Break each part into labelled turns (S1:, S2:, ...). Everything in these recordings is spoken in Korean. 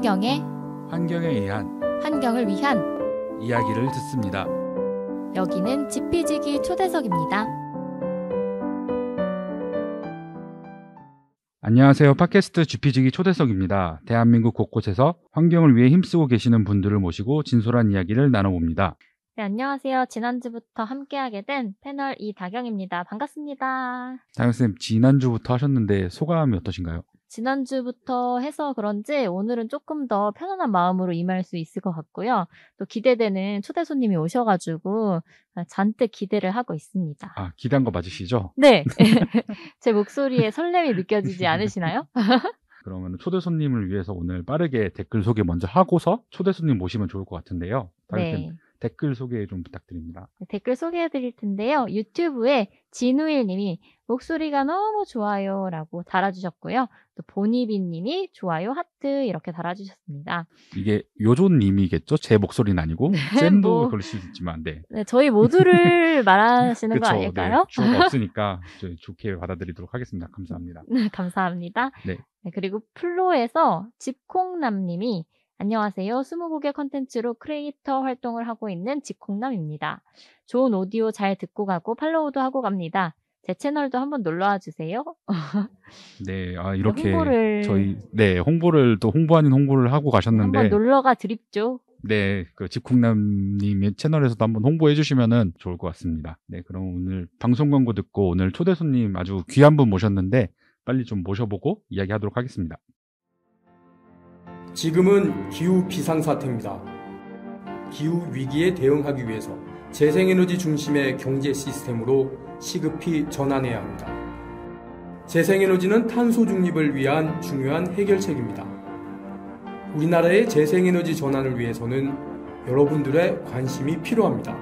S1: 환경에
S2: 의한
S1: 환경을 위한
S2: 이야기를 듣습니다.
S1: 여기는 지피지기 초대석입니다.
S2: 안녕하세요. 팟캐스트 지피지기 초대석입니다. 대한민국 곳곳에서 환경을 위해 힘쓰고 계시는 분들을 모시고 진솔한 이야기를 나눠봅니다.
S1: 네, 안녕하세요. 지난주부터 함께하게 된 패널 이다경입니다. 반갑습니다.
S2: 다경쌤, 지난주부터 하셨는데 소감이 어떠신가요?
S1: 지난주부터 해서 그런지 오늘은 조금 더 편안한 마음으로 임할 수 있을 것 같고요. 또 기대되는 초대 손님이 오셔가지고 잔뜩 기대를 하고 있습니다.
S2: 아, 기대한 거 맞으시죠?
S1: 네. 제 목소리에 설렘이 느껴지지 않으시나요?
S2: 그러면 초대 손님을 위해서 오늘 빠르게 댓글 소개 먼저 하고서 초대 손님 모시면 좋을 것 같은데요. 다경쌤,
S1: 네.
S2: 댓글 소개 좀 부탁드립니다.
S1: 댓글 소개해 드릴 텐데요. 유튜브에 진우일 님이 목소리가 너무 좋아요 라고 달아주셨고요. 또 보니비 님이 좋아요 하트 이렇게 달아주셨습니다.
S2: 이게 요존님이겠죠? 제 목소리는 아니고 쌤도
S1: 뭐.
S2: 그럴 수 있지만 네.
S1: 네, 저희 모두를 말하시는 거
S2: 그쵸,
S1: 아닐까요?
S2: 네. 주어가 없으니까 저희 좋게 받아들이도록 하겠습니다. 감사합니다.
S1: 네, 감사합니다.
S2: 네.
S1: 네, 그리고 플로에서 집콩남 님이 안녕하세요. 20곡의 컨텐츠로 크리에이터 활동을 하고 있는 집콩남입니다. 좋은 오디오 잘 듣고 가고 팔로우도 하고 갑니다. 제 채널도 한번 놀러와 주세요.
S2: 네, 이렇게
S1: 홍보를
S2: 저희 홍보를 또 홍보 아닌 홍보를 하고 가셨는데
S1: 한번 놀러가 드립죠.
S2: 네, 그 집콩남님의 채널에서도 한번 홍보해 주시면은 좋을 것 같습니다. 네, 그럼 오늘 방송 광고 듣고 오늘 초대 손님 아주 귀한 분 모셨는데 빨리 좀 모셔보고 이야기하도록 하겠습니다.
S3: 지금은 기후 비상사태입니다. 기후 위기에 대응하기 위해서 재생에너지 중심의 경제 시스템으로 시급히 전환해야 합니다. 재생에너지는 탄소 중립을 위한 중요한 해결책입니다. 우리나라의 재생에너지 전환을 위해서는 여러분들의 관심이 필요합니다.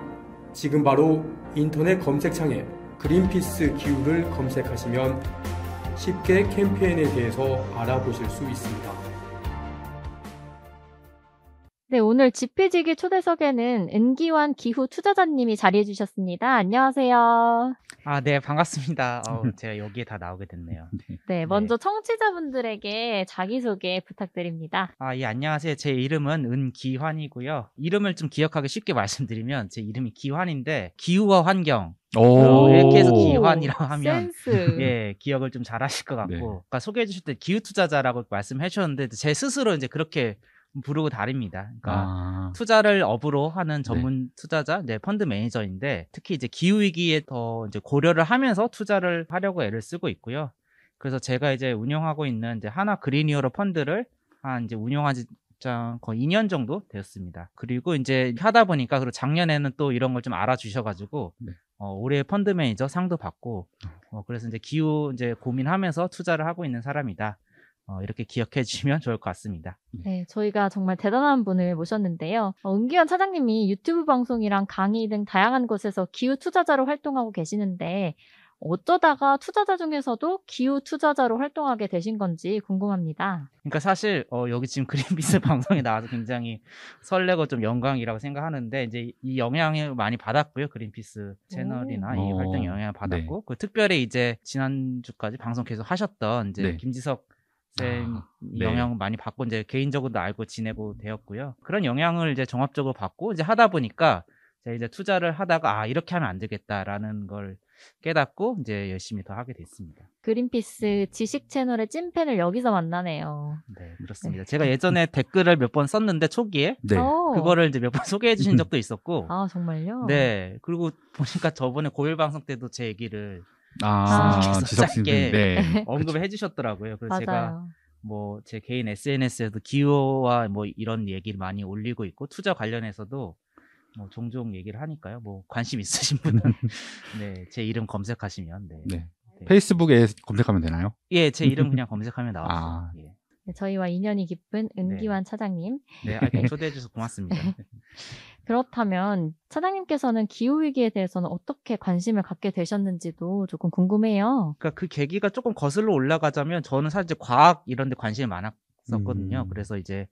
S3: 지금 바로 인터넷 검색창에 그린피스 기후를 검색하시면 쉽게 캠페인에 대해서 알아보실 수 있습니다.
S1: 네, 오늘 지피지기 초대석에는 은기환 기후 투자자님이 자리해 주셨습니다. 안녕하세요.
S4: 네, 반갑습니다. 제가 여기에 다 나오게 됐네요.
S1: 네, 먼저 청취자분들에게 자기소개 부탁드립니다.
S4: 예, 안녕하세요. 제 이름은 은기환이고요. 이름을 좀 기억하기 쉽게 말씀드리면 제 이름이 기환인데 기후와 환경 이렇게 해서 기환이라고 하면
S1: 센스.
S4: 예, 기억을 좀 잘하실 것 같고
S2: 네.
S4: 아까 소개해 주실 때 기후 투자자라고 말씀해 주셨는데 제 스스로 이제 그렇게 부르고 다닙니다. 그러니까 투자를 업으로 하는 전문 투자자, 펀드 매니저인데 특히 이제 기후 위기에 더 이제 고려를 하면서 투자를 하려고 애를 쓰고 있고요. 그래서 제가 이제 운영하고 있는 이제 하나 그린이어로 펀드를 이제 운영한 지 거의 2년 정도 되었습니다. 그리고 이제 하다 보니까 그리고 작년에는 또 이런 걸 좀 알아주셔가지고 올해 펀드 매니저 상도 받고 그래서 이제 기후 이제 고민하면서 투자를 하고 있는 사람이다. 이렇게 기억해 주시면 좋을 것 같습니다.
S1: 네, 저희가 정말 대단한 분을 모셨는데요. 은기환 차장님이 유튜브 방송이랑 강의 등 다양한 곳에서 기후 투자자로 활동하고 계시는데 어쩌다가 투자자 중에서도 기후 투자자로 활동하게 되신 건지 궁금합니다.
S4: 그러니까 사실 여기 지금 그린피스 방송에 나와서 굉장히 설레고 좀 영광이라고 생각하는데 이제 이 영향을 많이 받았고요. 그린피스 채널이나 이 활동 영향을 받았고 그 특별히 이제 지난주까지 방송 계속 하셨던 이제 김지석 쌤 영향을 많이 받고 이제 개인적으로도 알고 지내고 되었고요. 그런 영향을 이제 종합적으로 받고 이제 하다 보니까 제가 이제 투자를 하다가 이렇게 하면 안 되겠다라는 걸 깨닫고 이제 열심히 더 하게 됐습니다.
S1: 그린피스 지식 채널의 찐팬을 여기서 만나네요.
S4: 네, 그렇습니다. 제가 예전에 댓글을 몇 번 썼는데 초기에 그거를 이제 몇 번 소개해 주신 적도 있었고
S1: 정말요?
S4: 네, 그리고 보니까 저번에 고일 방송 때도 제 얘기를
S2: 짧게
S4: 언급을 해주셨더라고요. 그래서
S1: 맞아요.
S4: 제가 뭐 제 개인 SNS에도 기후와 뭐 이런 얘기를 많이 올리고 있고 투자 관련해서도 뭐 종종 얘기를 하니까요. 뭐 관심 있으신 분은 제 이름 검색하시면
S2: 페이스북에 검색하면 되나요?
S4: 예, 제 이름 그냥 검색하면 나왔어요. 예.
S1: 네, 저희와 인연이 깊은 은기환 차장님.
S4: 네, 초대해 주셔서 고맙습니다.
S1: 그렇다면 차장님께서는 기후위기에 대해서는 어떻게 관심을 갖게 되셨는지도 조금 궁금해요.
S4: 그러니까 그 계기가 조금 거슬러 올라가자면 저는 사실 과학 이런 데 관심이 많았었거든요. 그래서 이제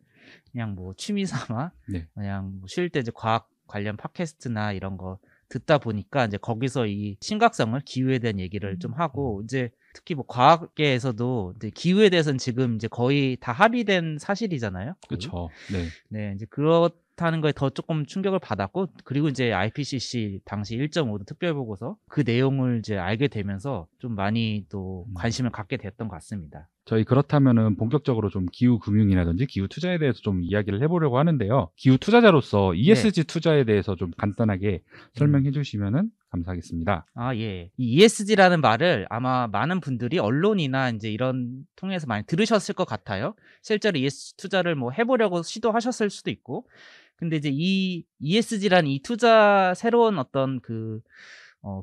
S4: 그냥 뭐 취미 삼아 그냥 뭐 쉴 때 이제 과학 관련 팟캐스트나 이런 거 듣다 보니까 이제 거기서 이 심각성을 기후에 대한 얘기를 좀 하고 이제 특히 뭐 과학계에서도 이제 기후에 대해서는 지금 이제 거의 다 합의된 사실이잖아요.
S2: 그렇죠. 네.
S4: 네, 이제 그렇다는 거에 더 조금 충격을 받았고 그리고 이제 IPCC 당시 1.5도 특별 보고서 그 내용을 이제 알게 되면서 좀 많이 또 관심을 갖게 됐던 것 같습니다.
S2: 저희 그렇다면은 본격적으로 좀 기후 금융이라든지 기후 투자에 대해서 좀 이야기를 해보려고 하는데요. 기후 투자자로서 ESG 투자에 대해서 좀 간단하게 설명해 주시면은 감사하겠습니다.
S4: 아, 예. 이 ESG라는 말을 아마 많은 분들이 언론이나 이제 이런 통해서 많이 들으셨을 것 같아요. 실제로 ESG 투자를 뭐 해보려고 시도하셨을 수도 있고. 근데 이제 이 ESG라는 이 투자 새로운 어떤 그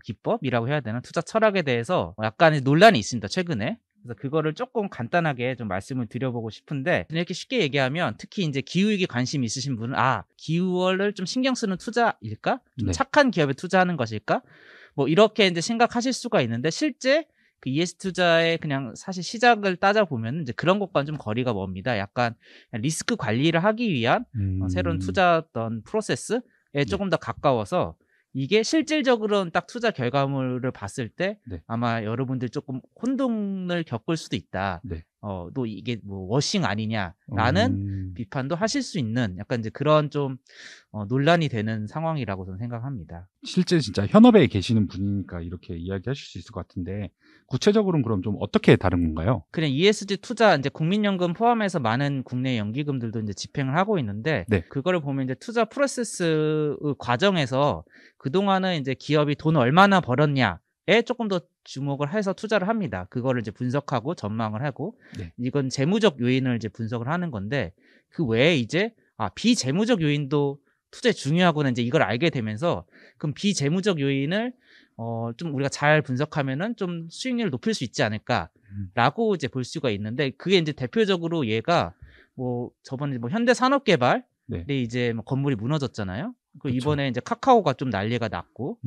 S4: 기법이라고 해야 되나? 투자 철학에 대해서 약간의 논란이 있습니다. 최근에. 그래서 그거를 조금 간단하게 좀 말씀을 드려보고 싶은데 이렇게 쉽게 얘기하면 특히 이제 기후위기 관심 있으신 분은 기후를 좀 신경 쓰는 투자일까? 좀 착한 기업에 투자하는 것일까? 뭐 이렇게 이제 생각하실 수가 있는데 실제 그 ESG 투자의 그냥 사실 시작을 따져보면 이제 그런 것과는 좀 거리가 멉니다. 약간 리스크 관리를 하기 위한 새로운 투자 어떤 프로세스에 조금 더 가까워서 이게 실질적으로는 딱 투자 결과물을 봤을 때 아마 여러분들 조금 혼동을 겪을 수도 있다. 또 이게 뭐 워싱 아니냐라는 비판도 하실 수 있는 약간 이제 그런 좀 논란이 되는 상황이라고 저는 생각합니다.
S2: 실제 진짜 현업에 계시는 분이니까 이렇게 이야기하실 수 있을 것 같은데 구체적으로는 그럼 좀 어떻게 다른 건가요?
S4: 그냥 ESG 투자 이제 국민연금 포함해서 많은 국내 연기금들도 이제 집행을 하고 있는데 그거를 보면 이제 투자 프로세스 과정에서 그동안은 이제 기업이 돈 얼마나 벌었냐에 조금 더 주목을 해서 투자를 합니다. 그거를 이제 분석하고 전망을 하고 이건 재무적 요인을 이제 분석을 하는 건데 그 외에 이제 비재무적 요인도 투자에 중요하구나 이제 이걸 알게 되면서 그럼 비재무적 요인을 좀 우리가 잘 분석하면은 좀 수익률을 높일 수 있지 않을까라고 이제 볼 수가 있는데 그게 이제 대표적으로 얘가 뭐 저번에 뭐 현대산업개발이 이제 뭐 건물이 무너졌잖아요. 그 이번에 이제 카카오가 좀 난리가 났고,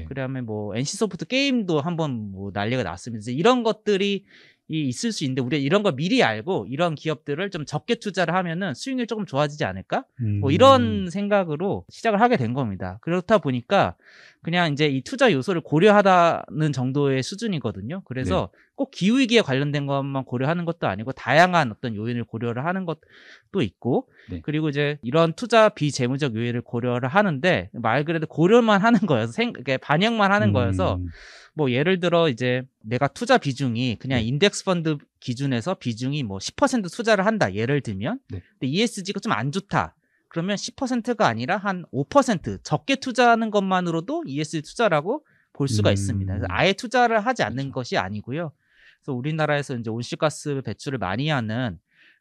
S4: 그다음에 뭐 NC소프트 게임도 한번 뭐 난리가 났습니다. 이런 것들이 있을 수 있는데 우리가 이런 거 미리 알고 이런 기업들을 좀 적게 투자를 하면은 수익률이 조금 좋아지지 않을까? 뭐 이런 생각으로 시작을 하게 된 겁니다. 그렇다 보니까 그냥 이제 이 투자 요소를 고려하다는 정도의 수준이거든요. 그래서 꼭 기후위기에 관련된 것만 고려하는 것도 아니고 다양한 어떤 요인을 고려를 하는 것도 있고 그리고 이제 이런 투자 비재무적 요인을 고려를 하는데 말 그대로 고려만 하는 거여서 반영만 하는 거여서 뭐 예를 들어 이제 내가 투자 비중이 그냥 인덱스 펀드 기준에서 비중이 뭐 10% 투자를 한다 예를 들면 근데 ESG가 좀 안 좋다 그러면 10%가 아니라 한 5% 적게 투자하는 것만으로도 ESG 투자라고 볼 수가 있습니다. 그래서 아예 투자를 하지 않는 것이 아니고요. 그래서 우리나라에서 이제 온실가스 배출을 많이 하는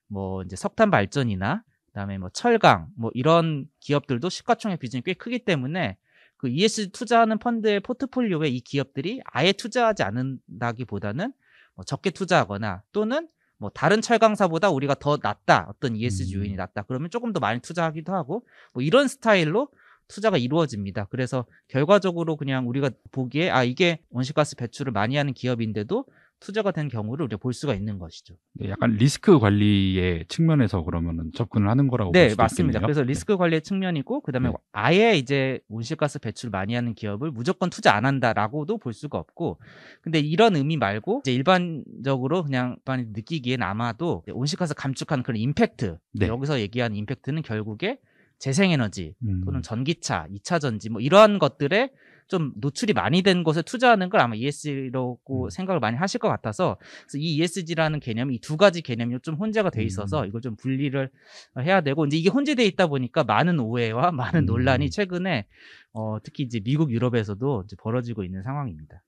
S4: 뭐 이제 석탄 발전이나 그다음에 뭐 철강 뭐 이런 기업들도 시가총액 비중이 꽤 크기 때문에 그 ESG 투자하는 펀드의 포트폴리오에 이 기업들이 아예 투자하지 않는다기보다는 뭐 적게 투자하거나 또는 뭐 다른 철강사보다 우리가 더 낫다 어떤 ESG 요인이 낫다 그러면 조금 더 많이 투자하기도 하고 뭐 이런 스타일로 투자가 이루어집니다. 그래서 결과적으로 그냥 우리가 보기에 이게 온실가스 배출을 많이 하는 기업인데도 투자가 된 경우를 우리가 볼 수가 있는 것이죠.
S2: 약간 리스크 관리의 측면에서 그러면은 접근을 하는 거라고 볼 수도
S4: 맞습니다.
S2: 있겠네요.
S4: 그래서 리스크 관리의 측면이고 그다음에 아예 이제 온실가스 배출 많이 하는 기업을 무조건 투자 안 한다라고도 볼 수가 없고 근데 이런 의미 말고 이제 일반적으로 그냥 많이 느끼기엔 아마도 온실가스 감축하는 그런 임팩트 여기서 얘기하는 임팩트는 결국에 재생에너지 또는 전기차, 2차 전지 뭐 이러한 것들에 좀 노출이 많이 된 곳에 투자하는 걸 아마 ESG라고 생각을 많이 하실 것 같아서 그래서 이 ESG라는 개념이 이 두 가지 개념이 좀 혼재가 돼 있어서 이걸 좀 분리를 해야 되고 이제 이게 혼재돼 있다 보니까 많은 오해와 많은 논란이 최근에 특히 이제 미국 유럽에서도 이제 벌어지고 있는 상황입니다.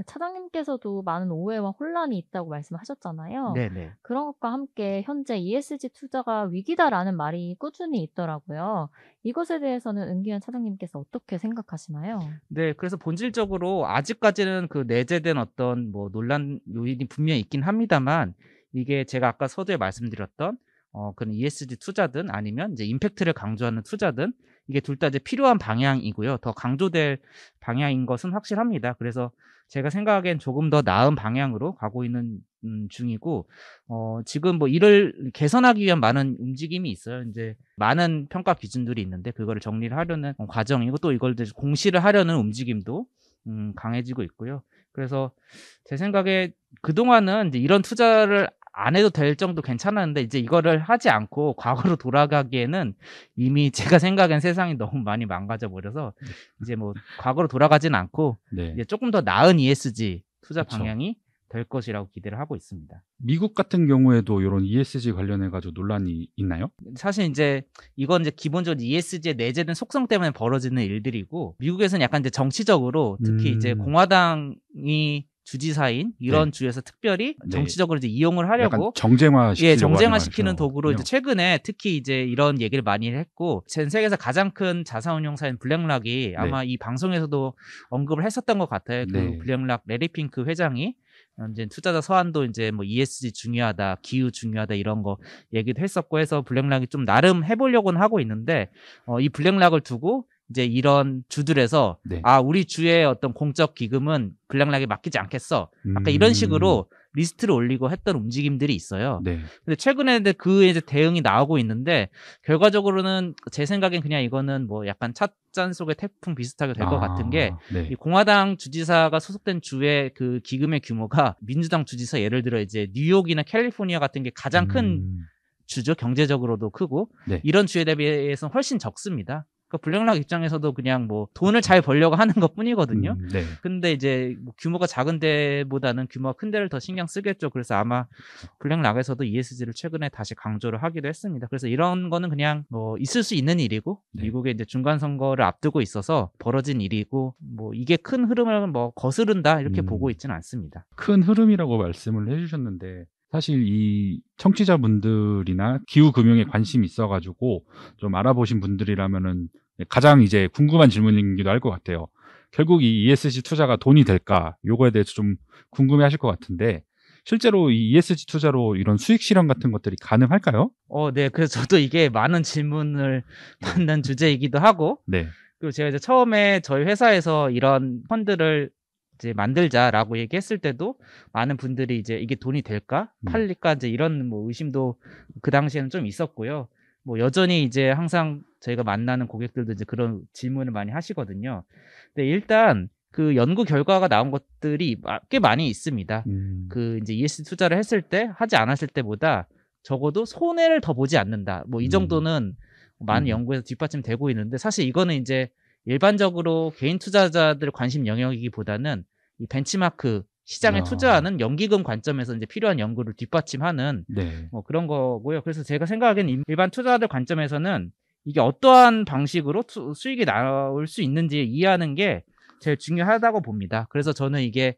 S1: 차장님께서도 많은 오해와 혼란이 있다고 말씀하셨잖아요.
S4: 네네.
S1: 그런 것과 함께 현재 ESG 투자가 위기다라는 말이 꾸준히 있더라고요. 이것에 대해서는 은기현 차장님께서 어떻게 생각하시나요?
S4: 네, 그래서 본질적으로 아직까지는 그 내재된 어떤 뭐 논란 요인이 분명히 있긴 합니다만 이게 제가 아까 서두에 말씀드렸던 그런 ESG 투자든 아니면 이제 임팩트를 강조하는 투자든 이게 둘 다 이제 필요한 방향이고요. 더 강조될 방향인 것은 확실합니다. 그래서 제가 생각하기엔 조금 더 나은 방향으로 가고 있는 중이고 지금 뭐 이를 개선하기 위한 많은 움직임이 있어요. 이제 많은 평가 기준들이 있는데 그거를 정리를 하려는 과정이고 또 이걸 이제 공시를 하려는 움직임도 강해지고 있고요. 그래서 제 생각에 그동안은 이제 이런 투자를 안 해도 될 정도 괜찮았는데 이제 이거를 하지 않고 과거로 돌아가기에는 이미 제가 생각엔 세상이 너무 많이 망가져 버려서 이제 뭐 과거로 돌아가진 않고
S2: 네.
S4: 이제 조금 더 나은 ESG 투자
S2: 그쵸.
S4: 방향이 될 것이라고 기대를 하고 있습니다.
S2: 미국 같은 경우에도 이런 ESG 관련해가지고 논란이 있나요?
S4: 사실 이제 이건 이제 기본적으로 ESG의 내재된 속성 때문에 벌어지는 일들이고 미국에서는 약간 이제 정치적으로 특히 이제 공화당이 주지사인 이런 주에서 특별히 정치적으로 이제 이용을 하려고 정쟁화시키는 도구로 이제 최근에 특히 이제 이런 얘기를 많이 했고 전 세계에서 가장 큰 자산운용사인 블랙락이 아마 이 방송에서도 언급을 했었던 것 같아요. 그 블랙락 레리 핑크 회장이 이제 투자자 서한도 이제 뭐 ESG 중요하다, 기후 중요하다 이런 거 얘기도 했었고 해서 블랙락이 좀 나름 해보려고는 하고 있는데 이 블랙락을 두고 이제 이런 주들에서 우리 주의 어떤 공적 기금은 블랙락에 맡기지 않겠어. 아까 이런 식으로 리스트를 올리고 했던 움직임들이 있어요. 근데 최근에 그 이제 대응이 나오고 있는데 결과적으로는 제 생각엔 그냥 이거는 뭐 약간 찻잔 속의 태풍 비슷하게 될 것 같은 게 이 공화당 주지사가 소속된 주의 그 기금의 규모가 민주당 주지사 예를 들어 이제 뉴욕이나 캘리포니아 같은 게 가장 큰 주죠. 경제적으로도 크고 이런 주에 대비해서는 훨씬 적습니다. 그러니까 블랙락 입장에서도 그냥 뭐 돈을 잘 벌려고 하는 것 뿐이거든요. 근데 이제 뭐 규모가 작은 데보다는 규모가 큰 데를 더 신경 쓰겠죠. 그래서 아마 블랙락에서도 ESG를 최근에 다시 강조를 하기도 했습니다. 그래서 이런 거는 그냥 뭐 있을 수 있는 일이고 미국의 이제 중간 선거를 앞두고 있어서 벌어진 일이고 뭐 이게 큰 흐름을 뭐 거스른다 이렇게 보고 있지는 않습니다.
S2: 큰 흐름이라고 말씀을 해주셨는데 사실 이 청취자분들이나 기후금융에 관심이 있어가지고 좀 알아보신 분들이라면은 가장 이제 궁금한 질문이기도 할 것 같아요. 결국 이 ESG 투자가 돈이 될까? 요거에 대해서 좀 궁금해 하실 것 같은데 실제로 이 ESG 투자로 이런 수익 실현 같은 것들이 가능할까요?
S4: 네. 그래서 저도 이게 많은 질문을 받는 주제이기도 하고 그리고 제가 이제 처음에 저희 회사에서 이런 펀드를 이제 만들자라고 얘기했을 때도 많은 분들이 이제 이게 돈이 될까? 팔릴까? 이제 이런 뭐 의심도 그 당시에는 좀 있었고요. 뭐 여전히 이제 항상 저희가 만나는 고객들도 이제 그런 질문을 많이 하시거든요. 근데 일단 그 연구 결과가 나온 것들이 꽤 많이 있습니다. 그 이제 ESG 투자를 했을 때 하지 않았을 때보다 적어도 손해를 더 보지 않는다. 뭐 이 정도는 많은 연구에서 뒷받침되고 있는데 사실 이거는 이제 일반적으로 개인 투자자들 관심 영역이기보다는 이 벤치마크 시장에 투자하는 연기금 관점에서 이제 필요한 연구를 뒷받침하는 뭐 그런 거고요. 그래서 제가 생각하기엔 일반 투자자들 관점에서는 이게 어떠한 방식으로 수익이 나올 수 있는지 이해하는 게 제일 중요하다고 봅니다. 그래서 저는 이게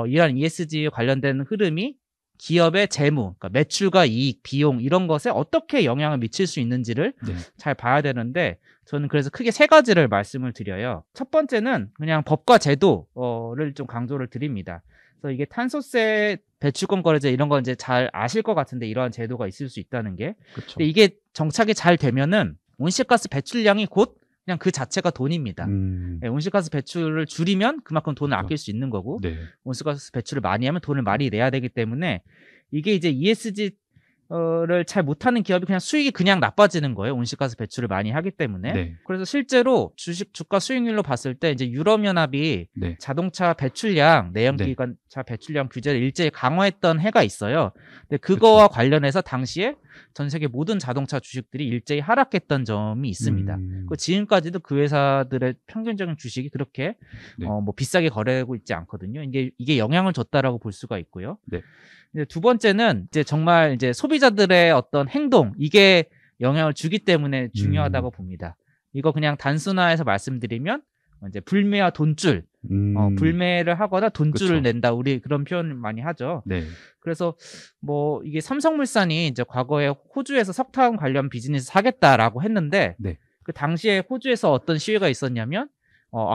S4: 이러한 ESG 관련된 흐름이 기업의 재무, 그러니까 매출과 이익, 비용 이런 것에 어떻게 영향을 미칠 수 있는지를 잘 봐야 되는데 저는 그래서 크게 세 가지를 말씀을 드려요. 첫 번째는 그냥 법과 제도를 좀 강조를 드립니다. 그래서 이게 탄소세, 배출권 거래제 이런 거 이제 잘 아실 것 같은데 이러한 제도가 있을 수 있다는 게. 근데 이게 정착이 잘 되면은 온실가스 배출량이 곧 그냥 그 자체가 돈입니다. 온실가스 배출을 줄이면 그만큼 돈을 아낄 수 있는 거고 온실가스 배출을 많이 하면 돈을 많이 내야 되기 때문에 이게 이제 ESG를 잘 못하는 기업이 그냥 수익이 그냥 나빠지는 거예요. 온실가스 배출을 많이 하기 때문에. 그래서 실제로 주가 수익률로 봤을 때 이제 유럽연합이 자동차 배출량, 내연기관차 배출량 규제를 일제히 강화했던 해가 있어요. 근데 그거와 관련해서 당시에 전 세계 모든 자동차 주식들이 일제히 하락했던 점이 있습니다. 지금까지도 그 회사들의 평균적인 주식이 그렇게 뭐 비싸게 거래되고 있지 않거든요. 이게 영향을 줬다라고 볼 수가 있고요. 이제 두 번째는 이제 정말 이제 소비자들의 어떤 행동 이게 영향을 주기 때문에 중요하다고 봅니다. 이거 그냥 단순화해서 말씀드리면 이제 불매와 돈줄, 불매를 하거나 돈줄을 낸다. 우리 그런 표현을 많이 하죠. 그래서 뭐 이게 삼성물산이 이제 과거에 호주에서 석탄 관련 비즈니스 하겠다라고 했는데 그 당시에 호주에서 어떤 시위가 있었냐면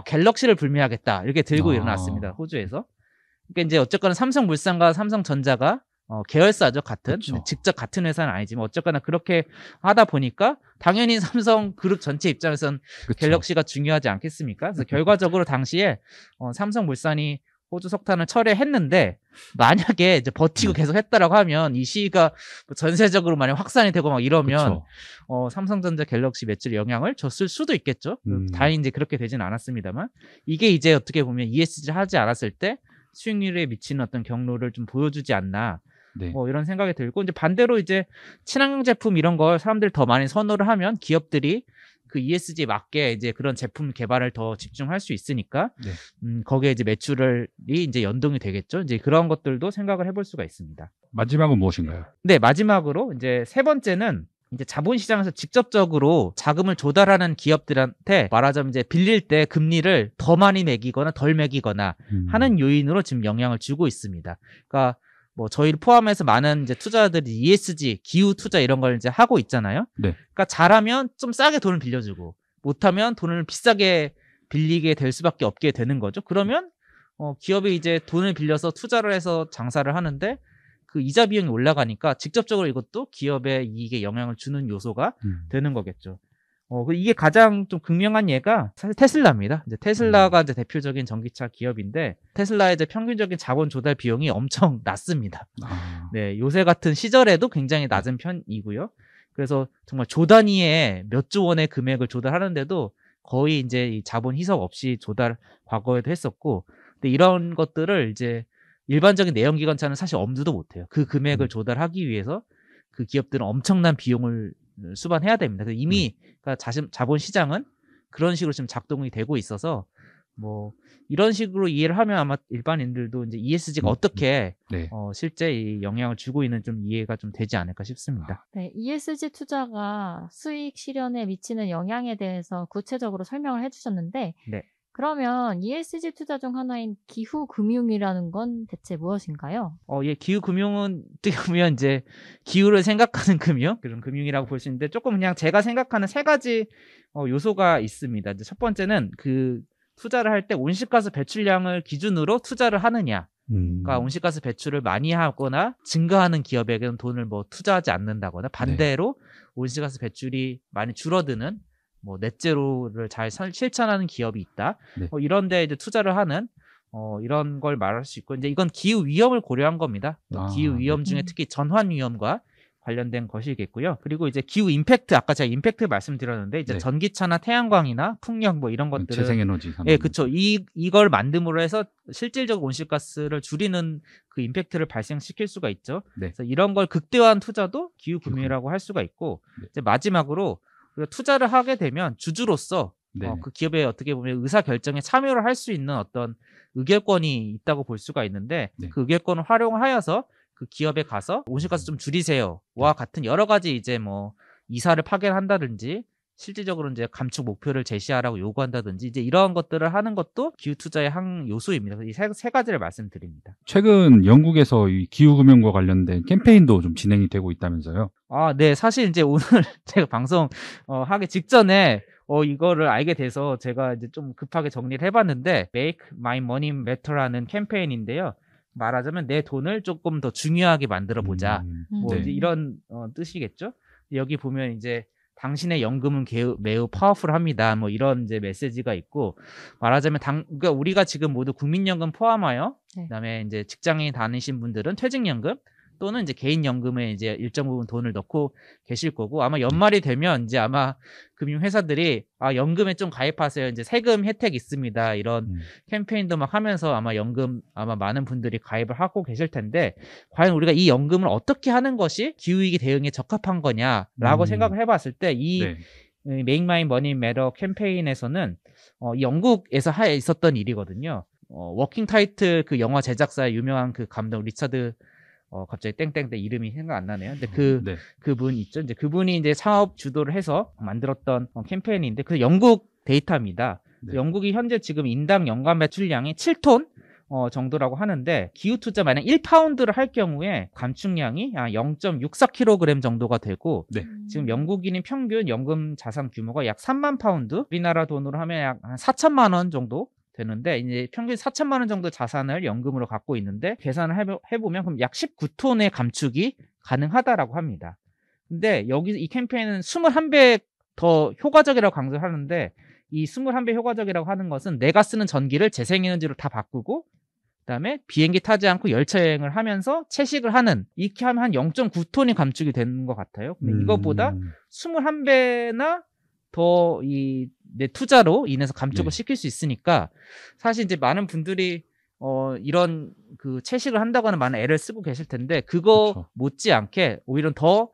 S4: 갤럭시를 불매하겠다 이렇게 들고 일어났습니다. 호주에서. 그러니까 이제 어쨌거나 삼성물산과 삼성전자가 계열사죠. 같은 직접 같은 회사는 아니지만 어쨌거나 그렇게 하다 보니까 당연히 삼성그룹 전체 입장에선 갤럭시가 중요하지 않겠습니까? 그래서 결과적으로 당시에 삼성물산이 호주 석탄을 철회했는데 만약에 이제 버티고 계속 했다라고 하면 이 시위가 뭐 전세적으로 만약 확산이 되고 막 이러면 삼성전자 갤럭시 매출에 영향을 줬을 수도 있겠죠. 다행히 이제 그렇게 되진 않았습니다만 이게 이제 어떻게 보면 ESG를 하지 않았을 때 수익률에 미치는 어떤 경로를 좀 보여주지 않나.
S2: 네.
S4: 뭐 이런 생각이 들고 이제 반대로 이제 친환경 제품 이런 걸 사람들이 더 많이 선호를 하면 기업들이 그 ESG에 맞게 이제 그런 제품 개발을 더 집중할 수 있으니까 거기에 이제 매출이 이제 연동이 되겠죠. 이제 그런 것들도 생각을 해볼 수가 있습니다.
S2: 마지막은 무엇인가요?
S4: 네, 마지막으로 이제 세 번째는 이제 자본시장에서 직접적으로 자금을 조달하는 기업들한테 말하자면 이제 빌릴 때 금리를 더 많이 매기거나 덜 매기거나 하는 요인으로 지금 영향을 주고 있습니다. 그러니까 뭐 저희를 포함해서 많은 이제 투자자들이 ESG, 기후 투자 이런 걸 이제 하고 있잖아요.
S2: 네.
S4: 그러니까 잘하면 좀 싸게 돈을 빌려주고 못하면 돈을 비싸게 빌리게 될 수밖에 없게 되는 거죠. 그러면 기업이 이제 돈을 빌려서 투자를 해서 장사를 하는데 그 이자 비용이 올라가니까 직접적으로 이것도 기업의 이익에 영향을 주는 요소가 되는 거겠죠. 이게 가장 좀 극명한 예가 사실 테슬라입니다. 이제 테슬라가 이제 대표적인 전기차 기업인데 테슬라의 이제 평균적인 자본 조달 비용이 엄청 낮습니다. 네, 요새 같은 시절에도 굉장히 낮은 편이고요. 그래서 정말 조 단위의 몇 조 원의 금액을 조달하는데도 거의 이제 이 자본 희석 없이 조달 과거에도 했었고, 근데 이런 것들을 이제 일반적인 내연기관차는 사실 엄두도 못해요. 그 금액을 조달하기 위해서 그 기업들은 엄청난 비용을 수반해야 됩니다. 그래서 이미 그러니까 자본 시장은 그런 식으로 지금 작동이 되고 있어서 뭐 이런 식으로 이해를 하면 아마 일반인들도 이제 ESG가 어떻게 실제 이 영향을 주고 있는 좀 이해가 좀 되지 않을까 싶습니다.
S1: 네, ESG 투자가 수익 실현에 미치는 영향에 대해서 구체적으로 설명을 해주셨는데,
S4: 네.
S1: 그러면 ESG 투자 중 하나인 기후금융이라는 건 대체 무엇인가요?
S4: 예, 기후금융은 어떻게 보면 이제 기후를 생각하는 금융, 그런 금융이라고 볼 수 있는데 조금 그냥 제가 생각하는 세 가지 요소가 있습니다. 이제 첫 번째는 그 투자를 할 때 온실가스 배출량을 기준으로 투자를 하느냐. 그러니까 온실가스 배출을 많이 하거나 증가하는 기업에게는 돈을 뭐 투자하지 않는다거나 반대로 온실가스 배출이 많이 줄어드는 뭐 넷제로를 잘 실천하는 기업이 있다. 이런데 이제 투자를 하는 이런 걸 말할 수 있고, 이제 이건 기후 위험을 고려한 겁니다. 기후 위험 중에 특히 전환 위험과 관련된 것이겠고요. 그리고 이제 기후 임팩트, 아까 제가 임팩트 말씀드렸는데 이제 전기차나 태양광이나 풍력 뭐 이런 것들은
S2: 재생에너지 산업.
S4: 예, 그렇죠. 이걸 만듦으로 해서 실질적 온실가스를 줄이는 그 임팩트를 발생시킬 수가 있죠. 그래서 이런 걸 극대화한 투자도 기후 금융이라고 할 수가 있고, 이제 마지막으로 우리가 투자를 하게 되면 주주로서 그 기업의 어떻게 보면 의사 결정에 참여를 할 수 있는 어떤 의결권이 있다고 볼 수가 있는데 그 의결권을 활용하여서 그 기업에 가서 온실가스 좀 줄이세요와 같은 여러 가지 이제 뭐 이사를 파견한다든지 실질적으로 이제 감축 목표를 제시하라고 요구한다든지 이제 이러한 것들을 하는 것도 기후 투자의 한 요소입니다. 이 세 가지를 말씀드립니다.
S2: 최근 영국에서 이 기후 금융과 관련된 캠페인도 좀 진행이 되고 있다면서요?
S4: 네, 사실 이제 오늘 제가 방송 하기 직전에 이거를 알게 돼서 제가 이제 좀 급하게 정리를 해봤는데 Make My Money Matter라는 캠페인인데요. 말하자면 내 돈을 조금 더 중요하게 만들어 보자. 뭐 이제 이런 뜻이겠죠. 여기 보면 이제 당신의 연금은 매우 파워풀합니다. 뭐 이런 이제 메시지가 있고, 말하자면 그러니까 우리가 지금 모두 국민연금 포함하여 그다음에 이제 직장에 다니신 분들은 퇴직연금 또는 이제 개인연금에 이제 일정 부분 돈을 넣고 계실 거고, 아마 연말이 되면 이제 아마 금융회사들이 연금에 좀 가입하세요. 이제 세금 혜택 있습니다. 이런 캠페인도 막 하면서 아마 연금 아마 많은 분들이 가입을 하고 계실 텐데, 과연 우리가 이 연금을 어떻게 하는 것이 기후위기 대응에 적합한 거냐라고 생각을 해봤을 때 이 Make My Money Matter 캠페인에서는 영국에서 있었던 일이거든요. 워킹 타이틀 그 영화 제작사의 유명한 그 감독 리차드 갑자기 땡땡땡 이름이 생각 안 나네요. 근데 그분 있죠. 이제 그분이 이제 창업 주도를 해서 만들었던 캠페인인데 그 영국 데이터입니다. 영국이 현재 지금 인당 연간 매출량이 7톤 정도라고 하는데, 기후 투자 만약 1파운드를 할 경우에 감축량이 0.64kg 정도가 되고, 지금 영국인인 평균 연금 자산 규모가 약 3만 파운드, 우리나라 돈으로 하면 약 한 4천만 원 정도 되는데, 이제 평균 4천만 원 정도 자산을 연금으로 갖고 있는데 계산을 해보면 그럼 약 19톤의 감축이 가능하다라고 합니다. 근데 여기 이 캠페인은 21배 더 효과적이라고 강조를 하는데, 이 21배 효과적이라고 하는 것은 내가 쓰는 전기를 재생에너지로 다 바꾸고 그다음에 비행기 타지 않고 열차 여행을 하면서 채식을 하는, 이렇게 하면 한 0.9톤이 감축이 되는 것 같아요. 근데 이거보다 21배나 더 내 투자로 인해서 감축을
S2: 네.
S4: 시킬 수 있으니까, 사실 이제 많은 분들이 이런 그 채식을 한다고 하는 많은 애를 쓰고 계실 텐데, 그거
S2: 그렇죠.
S4: 못지않게 오히려 더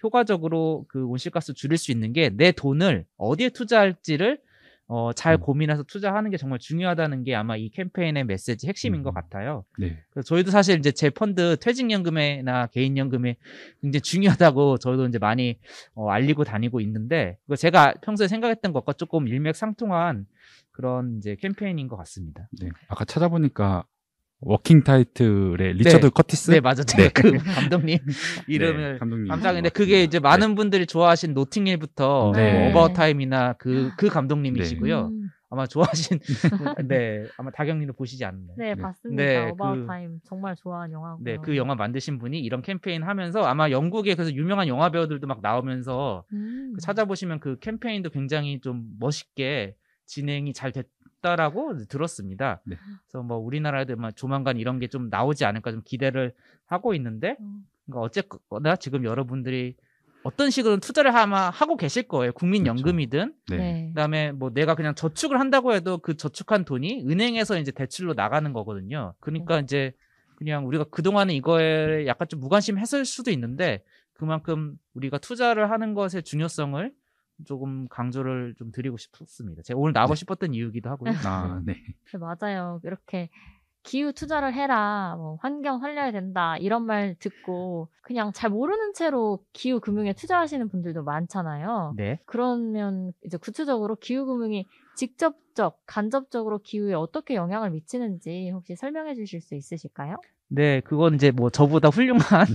S4: 효과적으로 그 온실가스 줄일 수 있는 게, 내 돈을 어디에 투자할지를 잘 고민해서 투자하는 게 정말 중요하다는 게 아마 이 캠페인의 메시지 핵심인 것 같아요.
S2: 네.
S4: 그래서 저희도 사실 이제 제 펀드 퇴직연금이나 개인연금이 굉장히 중요하다고 저희도 이제 많이 알리고 다니고 있는데, 그거 제가 평소에 생각했던 것과 조금 일맥상통한 그런 이제 캠페인인 것 같습니다.
S2: 네. 아까 찾아보니까 워킹 타이틀의 리처드 커티스?
S4: 네, 맞아. 제가 그 감독님 이름을
S2: 네, 감독님.
S4: 깜짝인데, 그게 이제 많은 분들이 좋아하신 노팅힐부터
S2: 네.
S4: 어바웃 타임이나 그 감독님이시고요.
S1: 음.
S4: 아마 좋아하신 네, 아마 다경님도 보시지 않나요?
S1: 네,
S2: 네.
S1: 봤습니다.
S4: 네,
S1: 어바웃 타임 정말 좋아하는 영화고요.
S4: 네, 그 영화 만드신 분이 이런 캠페인 하면서, 아마 영국의 그래서 유명한 영화 배우들도 막 나오면서 그 찾아보시면 그 캠페인도 굉장히 좀 멋있게 진행이 잘 됐다라고 들었습니다.
S2: 네.
S4: 그래서 뭐 우리나라에도 조만간 이런 게 좀 나오지 않을까 좀 기대를 하고 있는데, 그러니까 어쨌거나 지금 여러분들이 어떤 식으로 투자를 아마 하고 계실 거예요. 국민연금이든,
S2: 네.
S1: 네.
S4: 그다음에 뭐 내가 그냥 저축을 한다고 해도 그 저축한 돈이 은행에서 이제 대출로 나가는 거거든요. 그러니까 이제 그냥 우리가 그동안은 이거에 약간 좀 무관심했을 수도 있는데, 그만큼 우리가 투자를 하는 것의 중요성을 조금 강조를 좀 드리고 싶었습니다. 제가 오늘 나오고 싶었던 이유기도 하고요.
S2: 아, 네.
S1: 네, 맞아요. 이렇게 기후 투자를 해라, 뭐 환경 살려야 된다 이런 말 듣고 그냥 잘 모르는 채로 기후 금융에 투자하시는 분들도 많잖아요.
S4: 네.
S1: 그러면 이제 구체적으로 기후 금융이 직접적, 간접적으로 기후에 어떻게 영향을 미치는지 혹시 설명해 주실 수 있으실까요?
S4: 네, 그건 이제 뭐 저보다 훌륭한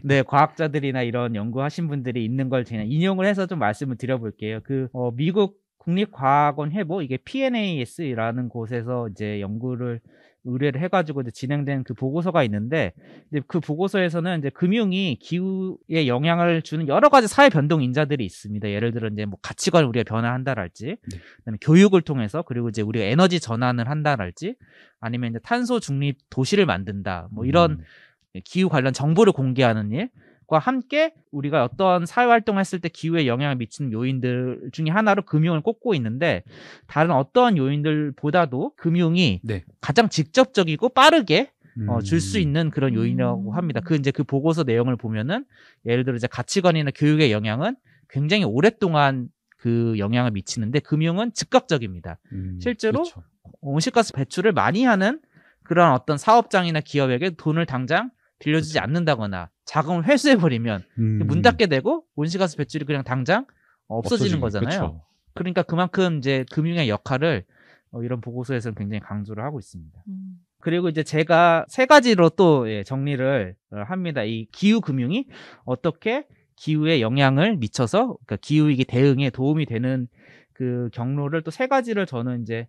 S4: 네, 과학자들이나 이런 연구하신 분들이 있는 걸 그냥 인용을 해서 좀 말씀을 드려볼게요. 미국 국립과학원 회보, 이게 PNAS라는 곳에서 이제 연구를 의뢰를 해가지고 이제 진행된 그 보고서가 있는데, 이제 그 보고서에서는 이제 금융이 기후에 영향을 주는 여러 가지 사회 변동 인자들이 있습니다. 예를 들어 이제 뭐 가치관을 우리가 변화한다랄지, 그다음에 교육을 통해서, 그리고 이제 우리가 에너지 전환을 한다랄지, 아니면 이제 탄소 중립 도시를 만든다, 뭐 이런 기후 관련 정보를 공개하는 일과 함께 우리가 어떤 사회 활동을 했을 때 기후에 영향을 미치는 요인들 중에 하나로 금융을 꼽고 있는데, 다른 어떠한 요인들보다도 금융이
S2: 네.
S4: 가장 직접적이고 빠르게 줄 수 있는 그런 요인이라고 합니다. 이제 그 보고서 내용을 보면은, 예를 들어 이제 가치관이나 교육의 영향은 굉장히 오랫동안 그 영향을 미치는데, 금융은 즉각적입니다. 실제로
S2: 그렇죠.
S4: 온실가스 배출을 많이 하는 그런 어떤 사업장이나 기업에게 돈을 당장 빌려주지 않는다거나 자금을 회수해버리면 문 닫게 되고 온실가스 배출이 그냥 당장 없어지는 거잖아요.
S2: 그렇죠.
S4: 그러니까 그만큼 이제 금융의 역할을 이런 보고서에서는 굉장히 강조를 하고 있습니다. 그리고 이제 제가 세 가지로 또 정리를 합니다. 이 기후 금융이 어떻게 기후에 영향을 미쳐서, 그러니까 기후위기 대응에 도움이 되는 그 경로를 또 세 가지를 저는 이제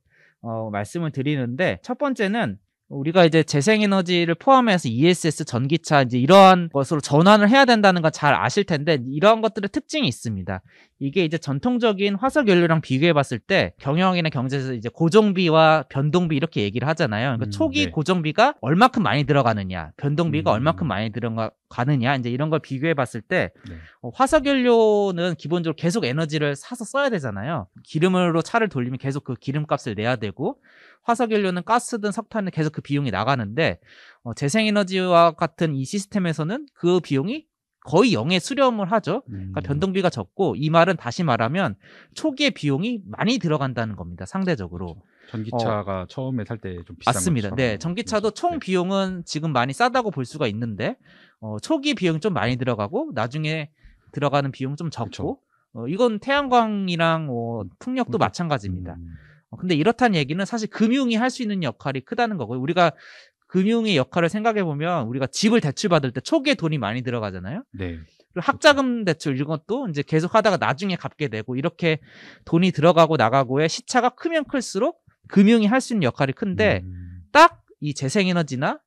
S4: 말씀을 드리는데, 첫 번째는 우리가 이제 재생에너지를 포함해서 ESS, 전기차 이제 이러한 것으로 전환을 해야 된다는 건 잘 아실 텐데, 이러한 것들의 특징이 있습니다. 이게 이제 전통적인 화석연료랑 비교해 봤을 때 경영이나 경제에서 이제 고정비와 변동비 이렇게 얘기를 하잖아요. 그러니까 초기
S2: 네.
S4: 고정비가 얼마큼 많이 들어가느냐, 변동비가 얼마큼 많이 들어가느냐, 이제 이런 걸 비교해 봤을 때 화석연료는 기본적으로 계속 에너지를 사서 써야 되잖아요. 기름으로 차를 돌리면 계속 그 기름값을 내야 되고, 화석연료는 가스든 석탄은 계속 그 비용이 나가는데, 재생에너지와 같은 이 시스템에서는 그 비용이 거의 0에 수렴을 하죠. 그러니까 변동비가 적고, 이 말은 다시 말하면 초기에 비용이 많이 들어간다는 겁니다. 상대적으로.
S2: 전기차가 처음에 살 때 좀 비싼
S4: 맞습니다.
S2: 것처럼.
S4: 네, 전기차도 총 비용은 지금 많이 싸다고 볼 수가 있는데, 초기 비용이 좀 많이 들어가고 나중에 들어가는 비용 좀 적고, 이건 태양광이랑 풍력도 마찬가지입니다. 근데 이렇다는 얘기는 사실 금융이 할 수 있는 역할이 크다는 거고요. 우리가 금융의 역할을 생각해 보면, 우리가 집을 대출받을 때 초기에 돈이 많이 들어가잖아요.
S2: 네.
S4: 그리고 학자금 대출 이런 것도 이제 계속 하다가 나중에 갚게 되고, 이렇게 돈이 들어가고 나가고의 시차가 크면 클수록 금융이 할 수 있는 역할이 큰데, 딱 이 재생에너지나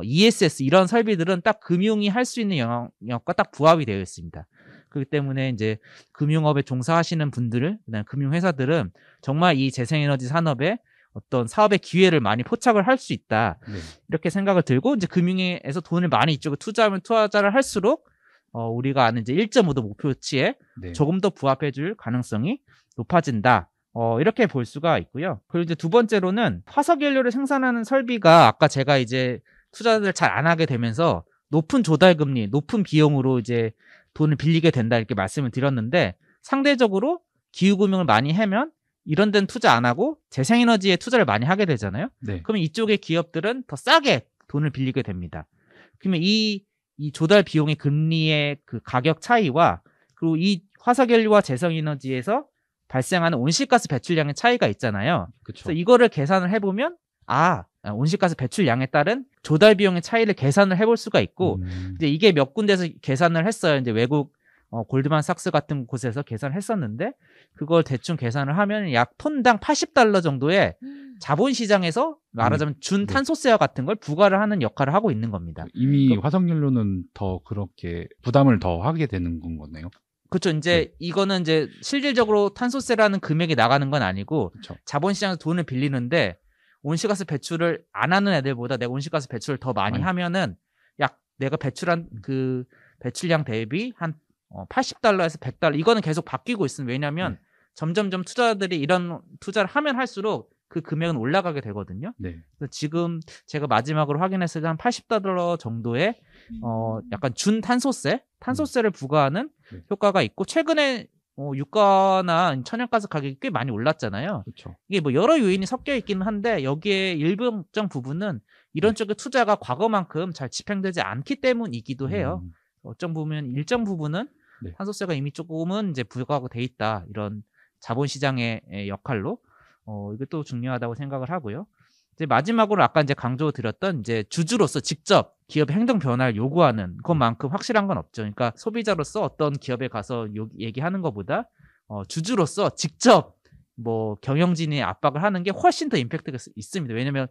S4: ESS 이런 설비들은 딱 금융이 할 수 있는 영역과 딱 부합이 되어 있습니다. 그렇기 때문에 이제 금융업에 종사하시는 분들, 그다음에 금융회사들은 정말 이 재생에너지 산업에 어떤 사업의 기회를 많이 포착을 할 수 있다.
S2: 네.
S4: 이렇게 생각을 들고 이제 금융에서 돈을 많이 이쪽에 투자하면 투자를 할수록 우리가 아는 이제 1.5도 목표치에
S2: 네.
S4: 조금 더 부합해 줄 가능성이 높아진다. 이렇게 볼 수가 있고요. 그리고 이제 두 번째로는 화석연료를 생산하는 설비가 아까 제가 이제 투자를 잘 안 하게 되면서 높은 조달금리, 높은 비용으로 이제 돈을 빌리게 된다 이렇게 말씀을 드렸는데 상대적으로 기후금융을 많이 하면 이런 데는 투자 안 하고 재생에너지에 투자를 많이 하게 되잖아요.
S2: 네.
S4: 그러면 이쪽의 기업들은 더 싸게 돈을 빌리게 됩니다. 그러면 이 조달 비용의 금리의 그 가격 차이와 그리고 이 화석연료와 재생에너지에서 발생하는 온실가스 배출량의 차이가 있잖아요.
S2: 그쵸.
S4: 그래서 이거를 계산을 해보면 온실가스 배출량에 따른 조달 비용의 차이를 계산을 해볼 수가 있고 이제 이게 몇 군데서 계산을 했어요. 이제 외국 골드만삭스 같은 곳에서 계산을 했었는데 그걸 대충 계산을 하면 약 톤당 $80 정도의 자본시장에서 말하자면 준탄소세와 같은 걸 부과를 하는 역할을 하고 있는 겁니다.
S2: 이미 화석연료는 더 그렇게 부담을 더 하게 되는 건 거네요.
S4: 그렇죠. 이제 이거는 이제 실질적으로 탄소세라는 금액이 나가는 건 아니고
S2: 그쵸.
S4: 자본시장에서 돈을 빌리는데 온실가스 배출을 안 하는 애들보다 내가 온실가스 배출을 더 많이 하면은 약 내가 배출한 그 배출량 대비 한 $80에서 $100 이거는 계속 바뀌고 있습니다. 왜냐하면 점점점 투자자들이 이런 투자를 하면 할수록 그 금액은 올라가게 되거든요.
S2: 네.
S4: 그래서 지금 제가 마지막으로 확인했을 때 한 $80 정도의 약간 탄소세를 부과하는 효과가 있고 최근에 유가나 천연가스 가격이 꽤 많이 올랐잖아요.
S2: 그렇죠.
S4: 이게 뭐 여러 요인이 섞여 있기는 한데 여기에 일정 부분은 이런 쪽의 투자가 과거만큼 잘 집행되지 않기 때문이기도 해요. 어쩜 보면 일정 부분은 탄소세가 이미 조금은 이제 부과가 돼 있다. 이런 자본시장의 역할로 이것도 중요하다고 생각을 하고요. 이제 마지막으로 아까 이제 강조드렸던 이제 주주로서 직접 기업의 행동 변화를 요구하는 것만큼 확실한 건 없죠. 그러니까 소비자로서 어떤 기업에 가서 얘기하는 것보다 주주로서 직접 뭐 경영진의 압박을 하는 게 훨씬 더 임팩트가 있습니다. 왜냐하면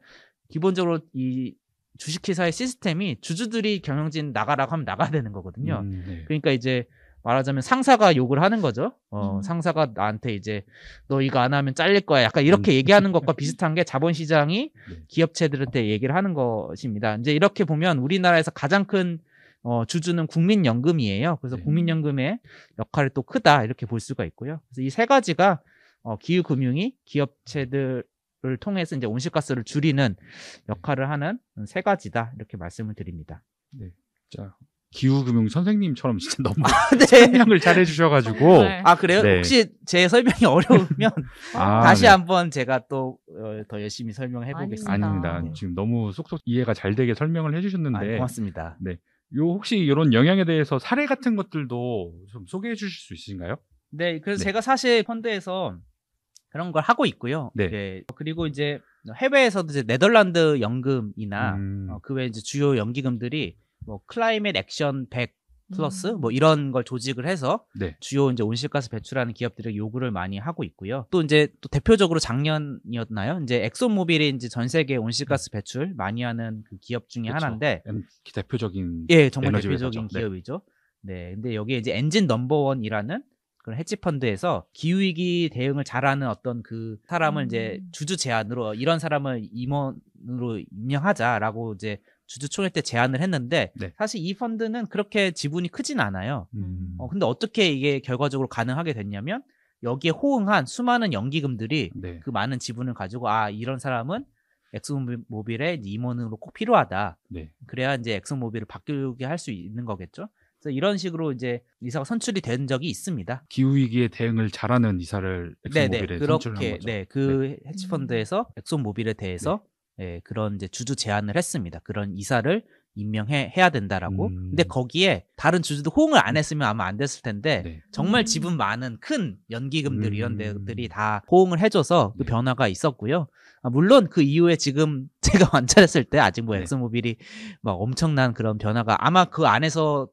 S4: 기본적으로 이 주식회사의 시스템이 주주들이 경영진 나가라고 하면 나가야 되는 거거든요. 그러니까 이제 말하자면 상사가 욕을 하는 거죠. 상사가 나한테 이제 너 이거 안 하면 잘릴 거야. 약간 이렇게 얘기하는 것과 비슷한 게 자본시장이 기업체들한테 얘기를 하는 것입니다. 이제 이렇게 보면 우리나라에서 가장 큰 주주는 국민연금이에요. 그래서 국민연금의 역할이 또 크다 이렇게 볼 수가 있고요. 그래서 이 세 가지가 기후금융이 기업체들을 통해서 이제 온실가스를 줄이는 역할을 하는 세 가지다 이렇게 말씀을 드립니다.
S2: 네, 자. 기후금융 선생님처럼 진짜 너무
S4: 네.
S2: 설명을 잘 해주셔가지고.
S4: 그래요?
S2: 네.
S4: 혹시 제 설명이 어려우면 다시 한번 제가 또 더 열심히 설명해 보겠습니다.
S2: 아닙니다. 지금 너무 쏙쏙 이해가 잘 되게 설명을 해주셨는데.
S4: 고맙습니다.
S2: 네. 혹시 이런 영향에 대해서 사례 같은 것들도 좀 소개해 주실 수 있으신가요?
S4: 네, 그래서 제가 사실 펀드에서 그런 걸 하고 있고요.
S2: 네.
S4: 네. 그리고 이제 해외에서도 이제 네덜란드 연금이나 그 외 이제 주요 연기금들이 뭐 클라이밋 액션 100 플러스 뭐 이런 걸 조직을 해서 주요 이제 온실가스 배출하는 기업들에게 요구를 많이 하고 있고요. 또 이제 또 대표적으로 작년이었나요? 이제 엑소모빌이 이제 전 세계 온실가스 배출 많이 하는 그 기업 중에 하나인데
S2: 대표적인
S4: 정말 대표적인
S2: 회사죠.
S4: 기업이죠. 네. 근데 여기에 이제 엔진 넘버원이라는 그런 헤지 펀드에서 기후 위기 대응을 잘하는 어떤 그 사람을 이제 주주 제안으로 이런 사람을 임원으로 임명하자라고 이제 주주총회 때 제안을 했는데 사실 이 펀드는 그렇게 지분이 크진 않아요. 근데 어떻게 이게 결과적으로 가능하게 됐냐면 여기에 호응한 수많은 연기금들이 그 많은 지분을 가지고 이런 사람은 엑소모빌의 임원으로 꼭 필요하다. 그래야 이제 엑소모빌을 바뀌게 할 수 있는 거겠죠. 그래서 이런 식으로 이제 이사가 선출이 된 적이 있습니다.
S2: 기후 위기에 대응을 잘하는 이사를 엑소모빌에 선출한 거죠.
S4: 그 헤지펀드에서 엑소모빌에 대해서 그런 이제 주주 제안을 했습니다. 그런 이사를 임명해야 된다라고. 근데 거기에 다른 주주도 호응을 안 했으면 아마 안 됐을 텐데 정말 지분 많은 큰 연기금들 이런 데들이 다 호응을 해줘서 그 변화가 있었고요. 물론 그 이후에 지금 제가 관찰했을 때 아직 뭐 엑소모빌이 막 엄청난 그런 변화가 아마 그 안에서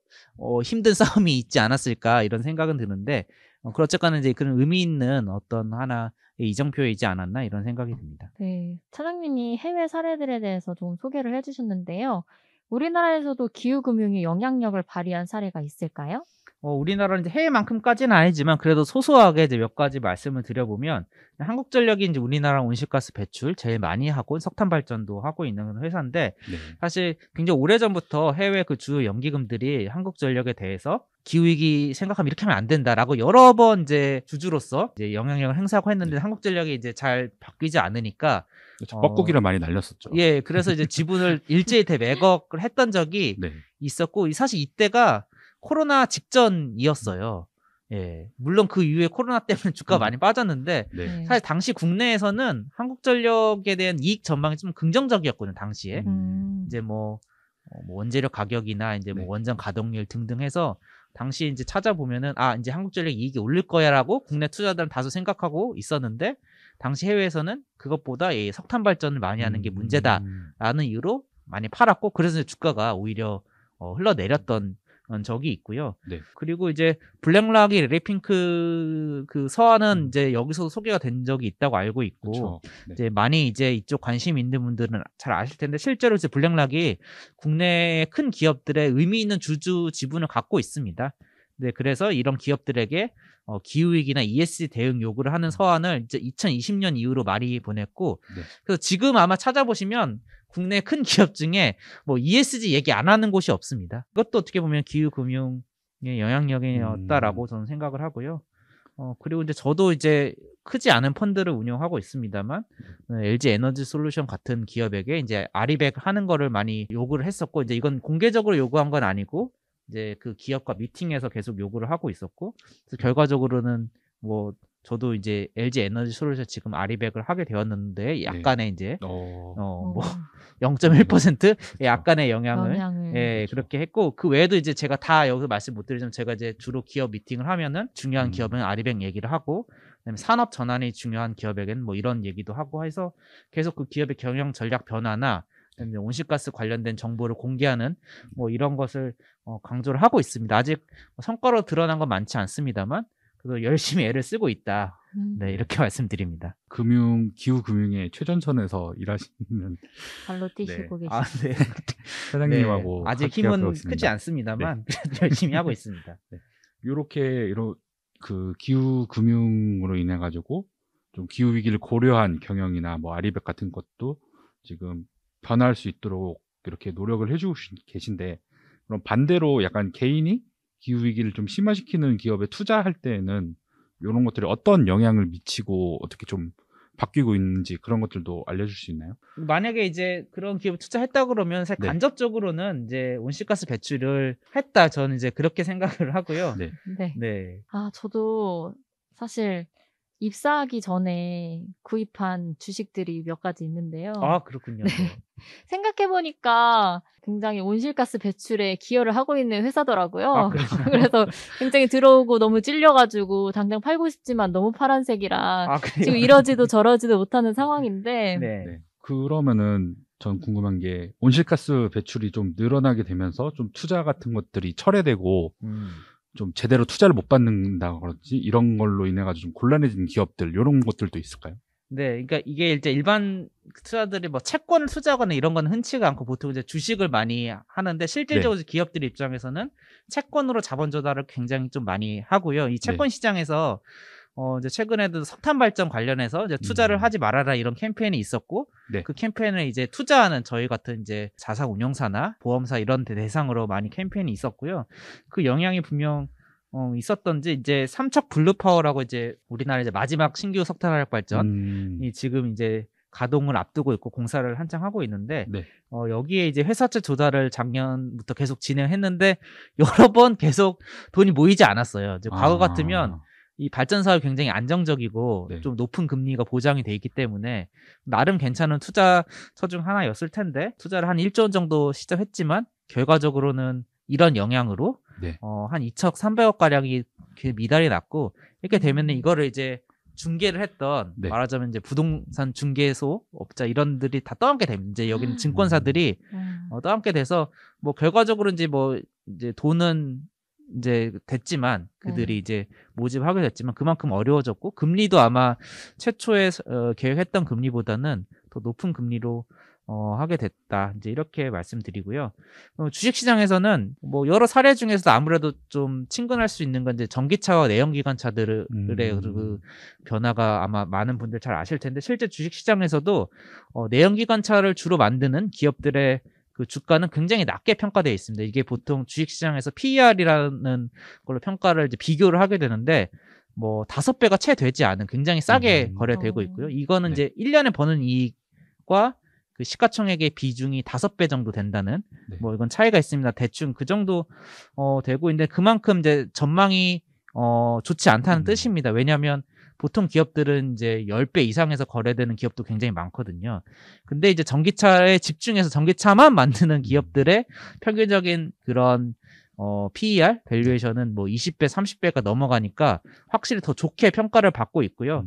S4: 힘든 싸움이 있지 않았을까 이런 생각은 드는데 어쨌거나 이제 그런 의미 있는 어떤 하나 이정표이지 않았나 이런 생각이 듭니다.
S1: 네, 차장님이 해외 사례들에 대해서 좀 소개를 해주셨는데요. 우리나라에서도 기후금융이 영향력을 발휘한 사례가 있을까요?
S4: 우리나라는 이제 해외만큼까지는 아니지만 그래도 소소하게 이제 몇 가지 말씀을 드려보면 한국전력이 이제 우리나라 온실가스 배출 제일 많이 하고 석탄 발전도 하고 있는 회사인데
S2: 네.
S4: 사실 굉장히 오래전부터 해외 그 주요 연기금들이 한국전력에 대해서 기후위기 생각하면 이렇게 하면 안 된다라고 여러 번 이제 주주로서 이제 영향력을 행사하고 했는데 한국전력이 이제 잘 바뀌지 않으니까
S2: 그렇죠. 뻐꾸기를 많이 날렸었죠.
S4: 예, 그래서 이제 지분을 일제히 대매각을 했던 적이
S2: 네.
S4: 있었고 사실 이때가 코로나 직전이었어요. 예, 물론 그 이후에 코로나 때문에 주가가 많이 빠졌는데
S2: 네.
S4: 사실 당시 국내에서는 한국전력에 대한 이익 전망이 좀 긍정적이었거든요. 당시에 이제 뭐 원재료 가격이나 이제 뭐
S2: 네.
S4: 원전 가동률 등등 해서 당시 이제 찾아보면은 이제 한국전력 이익이 오를 거야라고 국내 투자자들은 다소 생각하고 있었는데 당시 해외에서는 그것보다 이 석탄 발전을 많이 하는 게 문제다라는 이유로 많이 팔았고 그래서 이제 주가가 오히려 흘러내렸던 적이 있고요.
S2: 네.
S4: 그리고 이제 블랙락이 레드핑크 그 서한은 이제 여기서도 소개가 된 적이 있다고 알고 있고
S2: 그렇죠. 네.
S4: 이제 많이 이제 이쪽 관심 있는 분들은 잘 아실 텐데 실제로 이제 블랙락이 국내의 큰 기업들의 의미 있는 주주 지분을 갖고 있습니다. 네, 그래서 이런 기업들에게 기후위기나 ESG 대응 요구를 하는 서한을 이제 2020년 이후로 많이 보냈고
S2: 네.
S4: 그래서 지금 아마 찾아보시면 국내 큰 기업 중에 뭐 ESG 얘기 안 하는 곳이 없습니다. 그것도 어떻게 보면 기후금융의 영향력이었다라고 저는 생각을 하고요. 그리고 이제 저도 이제 크지 않은 펀드를 운영하고 있습니다만 LG 에너지 솔루션 같은 기업에게 이제 아리백 하는 거를 많이 요구를 했었고 이제 이건 공개적으로 요구한 건 아니고 이제 그 기업과 미팅에서 계속 요구를 하고 있었고 그래서 결과적으로는 뭐 저도 이제 LG 에너지 솔루션 지금 아리백을 하게 되었는데 약간의 이제 뭐 0.1% 약간의 영향을 예, 그렇게 했고 그 외에도 이제 제가 다 여기서 말씀 못 드리지만 제가 이제 주로 기업 미팅을 하면은 중요한 기업은 아리백 얘기를 하고 그다음에 산업 전환이 중요한 기업에게는 뭐 이런 얘기도 하고 해서 계속 그 기업의 경영 전략 변화나 온실가스 관련된 정보를 공개하는 뭐 이런 것을 강조를 하고 있습니다. 아직 성과로 드러난 건 많지 않습니다만 그래도 열심히 애를 쓰고 있다. 네, 이렇게 말씀드립니다.
S2: 기후금융의 최전선에서 일하시는
S1: 발로 뛰시고
S2: 네.
S1: 계시죠.
S4: 네.
S2: 사장님하고
S4: 네, 아직 힘은 크지 않습니다만 열심히 하고 있습니다.
S2: 네. 요렇게 그 기후금융으로 인해 가지고 좀 기후 위기를 고려한 경영이나 뭐 아리백 같은 것도 지금 변할 수 있도록 이렇게 노력을 해주고 계신데 그럼 반대로 약간 개인이 기후 위기를 좀 심화시키는 기업에 투자할 때는 이런 것들이 어떤 영향을 미치고 어떻게 좀 바뀌고 있는지 그런 것들도 알려줄 수 있나요?
S4: 만약에 이제 그런 기업에 투자했다 그러면 사실
S2: 네.
S4: 간접적으로는 이제 온실가스 배출을 했다. 저는 이제 그렇게 생각을 하고요.
S2: 네.
S1: 네.
S4: 네.
S1: 저도 사실 입사하기 전에 구입한 주식들이 몇 가지 있는데요.
S4: 그렇군요.
S1: 네. 생각해보니까 굉장히 온실가스 배출에 기여를 하고 있는 회사더라고요. 그래서 굉장히 들어오고 너무 찔려가지고 당장 팔고 싶지만 너무 파란색이라 지금 이러지도 저러지도 못하는 상황인데.
S4: 네.
S2: 그러면은 전 궁금한 게 온실가스 배출이 좀 늘어나게 되면서 좀 투자 같은 것들이 철회되고 좀 제대로 투자를 못 받는다 그렇지 이런 걸로 인해 가지고 좀 곤란해진 기업들 이런 것들도 있을까요?
S4: 네, 그러니까 이게 이제 일반 투자들이 뭐 채권을 투자하거나 이런 건 흔치가 않고 보통 이제 주식을 많이 하는데 실질적으로
S2: 네.
S4: 기업들 입장에서는 채권으로 자본 조달을 굉장히 좀 많이 하고요. 이 채권 시장에서 이제 최근에도 석탄 발전 관련해서 이제 투자를 하지 말아라 이런 캠페인이 있었고
S2: 네.
S4: 그 캠페인을 이제 투자하는 저희 같은 이제 자산 운용사나 보험사 이런 데 대상으로 많이 캠페인이 있었고요. 그 영향이 분명 있었던지 이제 삼척 블루파워라고 이제 우리나라 이제 마지막 신규 석탄 화력 발전이 지금 이제 가동을 앞두고 있고 공사를 한창 하고 있는데
S2: 네.
S4: 여기에 이제 회사채 조달을 작년부터 계속 진행했는데 여러 번 계속 돈이 모이지 않았어요. 이제 과거 같으면 이 발전 사업이 굉장히 안정적이고
S2: 네.
S4: 좀 높은 금리가 보장이 돼 있기 때문에 나름 괜찮은 투자처 중 하나였을 텐데 투자를 한 1조 원 정도 시작했지만 결과적으로는 이런 영향으로
S2: 네.
S4: 한 2,300억 가량이 미달이 났고 이렇게 되면은 이거를 이제 중개를 했던
S2: 네.
S4: 말하자면 이제 부동산 중개소 업자 이런들이 다 떠안게 됩니다. 이제 여기는 증권사들이 떠안게 돼서 뭐 결과적으로 이제 돈은 이제 됐지만 그들이 이제 모집하게 됐지만 그만큼 어려워졌고 금리도 아마 최초에 계획했던 금리보다는 더 높은 금리로 하게 됐다. 이제 이렇게 말씀드리고요. 주식시장에서는 뭐 여러 사례 중에서도 아무래도 좀 친근할 수 있는 건 이제 전기차와 내연기관차들의 그 변화가 아마 많은 분들 잘 아실 텐데, 실제 주식시장에서도 내연기관차를 주로 만드는 기업들의 그 주가는 굉장히 낮게 평가되어 있습니다. 이게 보통 주식시장에서 PER이라는 걸로 평가를 이제 비교를 하게 되는데, 뭐 5배가 채 되지 않은 굉장히 싸게 거래되고 있고요. 이거는
S2: 네.
S4: 이제 1년에 버는 이익과 그 시가총액의 비중이 5배 정도 된다는,
S2: 네.
S4: 뭐 이건 차이가 있습니다. 대충 그 정도 되고 있는데, 그만큼 이제 전망이 좋지 않다는 뜻입니다. 왜냐하면 보통 기업들은 이제 10배 이상에서 거래되는 기업도 굉장히 많거든요. 근데 이제 전기차에 집중해서 전기차만 만드는 기업들의 평균적인 그런 PER, 밸류에이션은 뭐 20배, 30배가 넘어가니까 확실히 더 좋게 평가를 받고 있고요.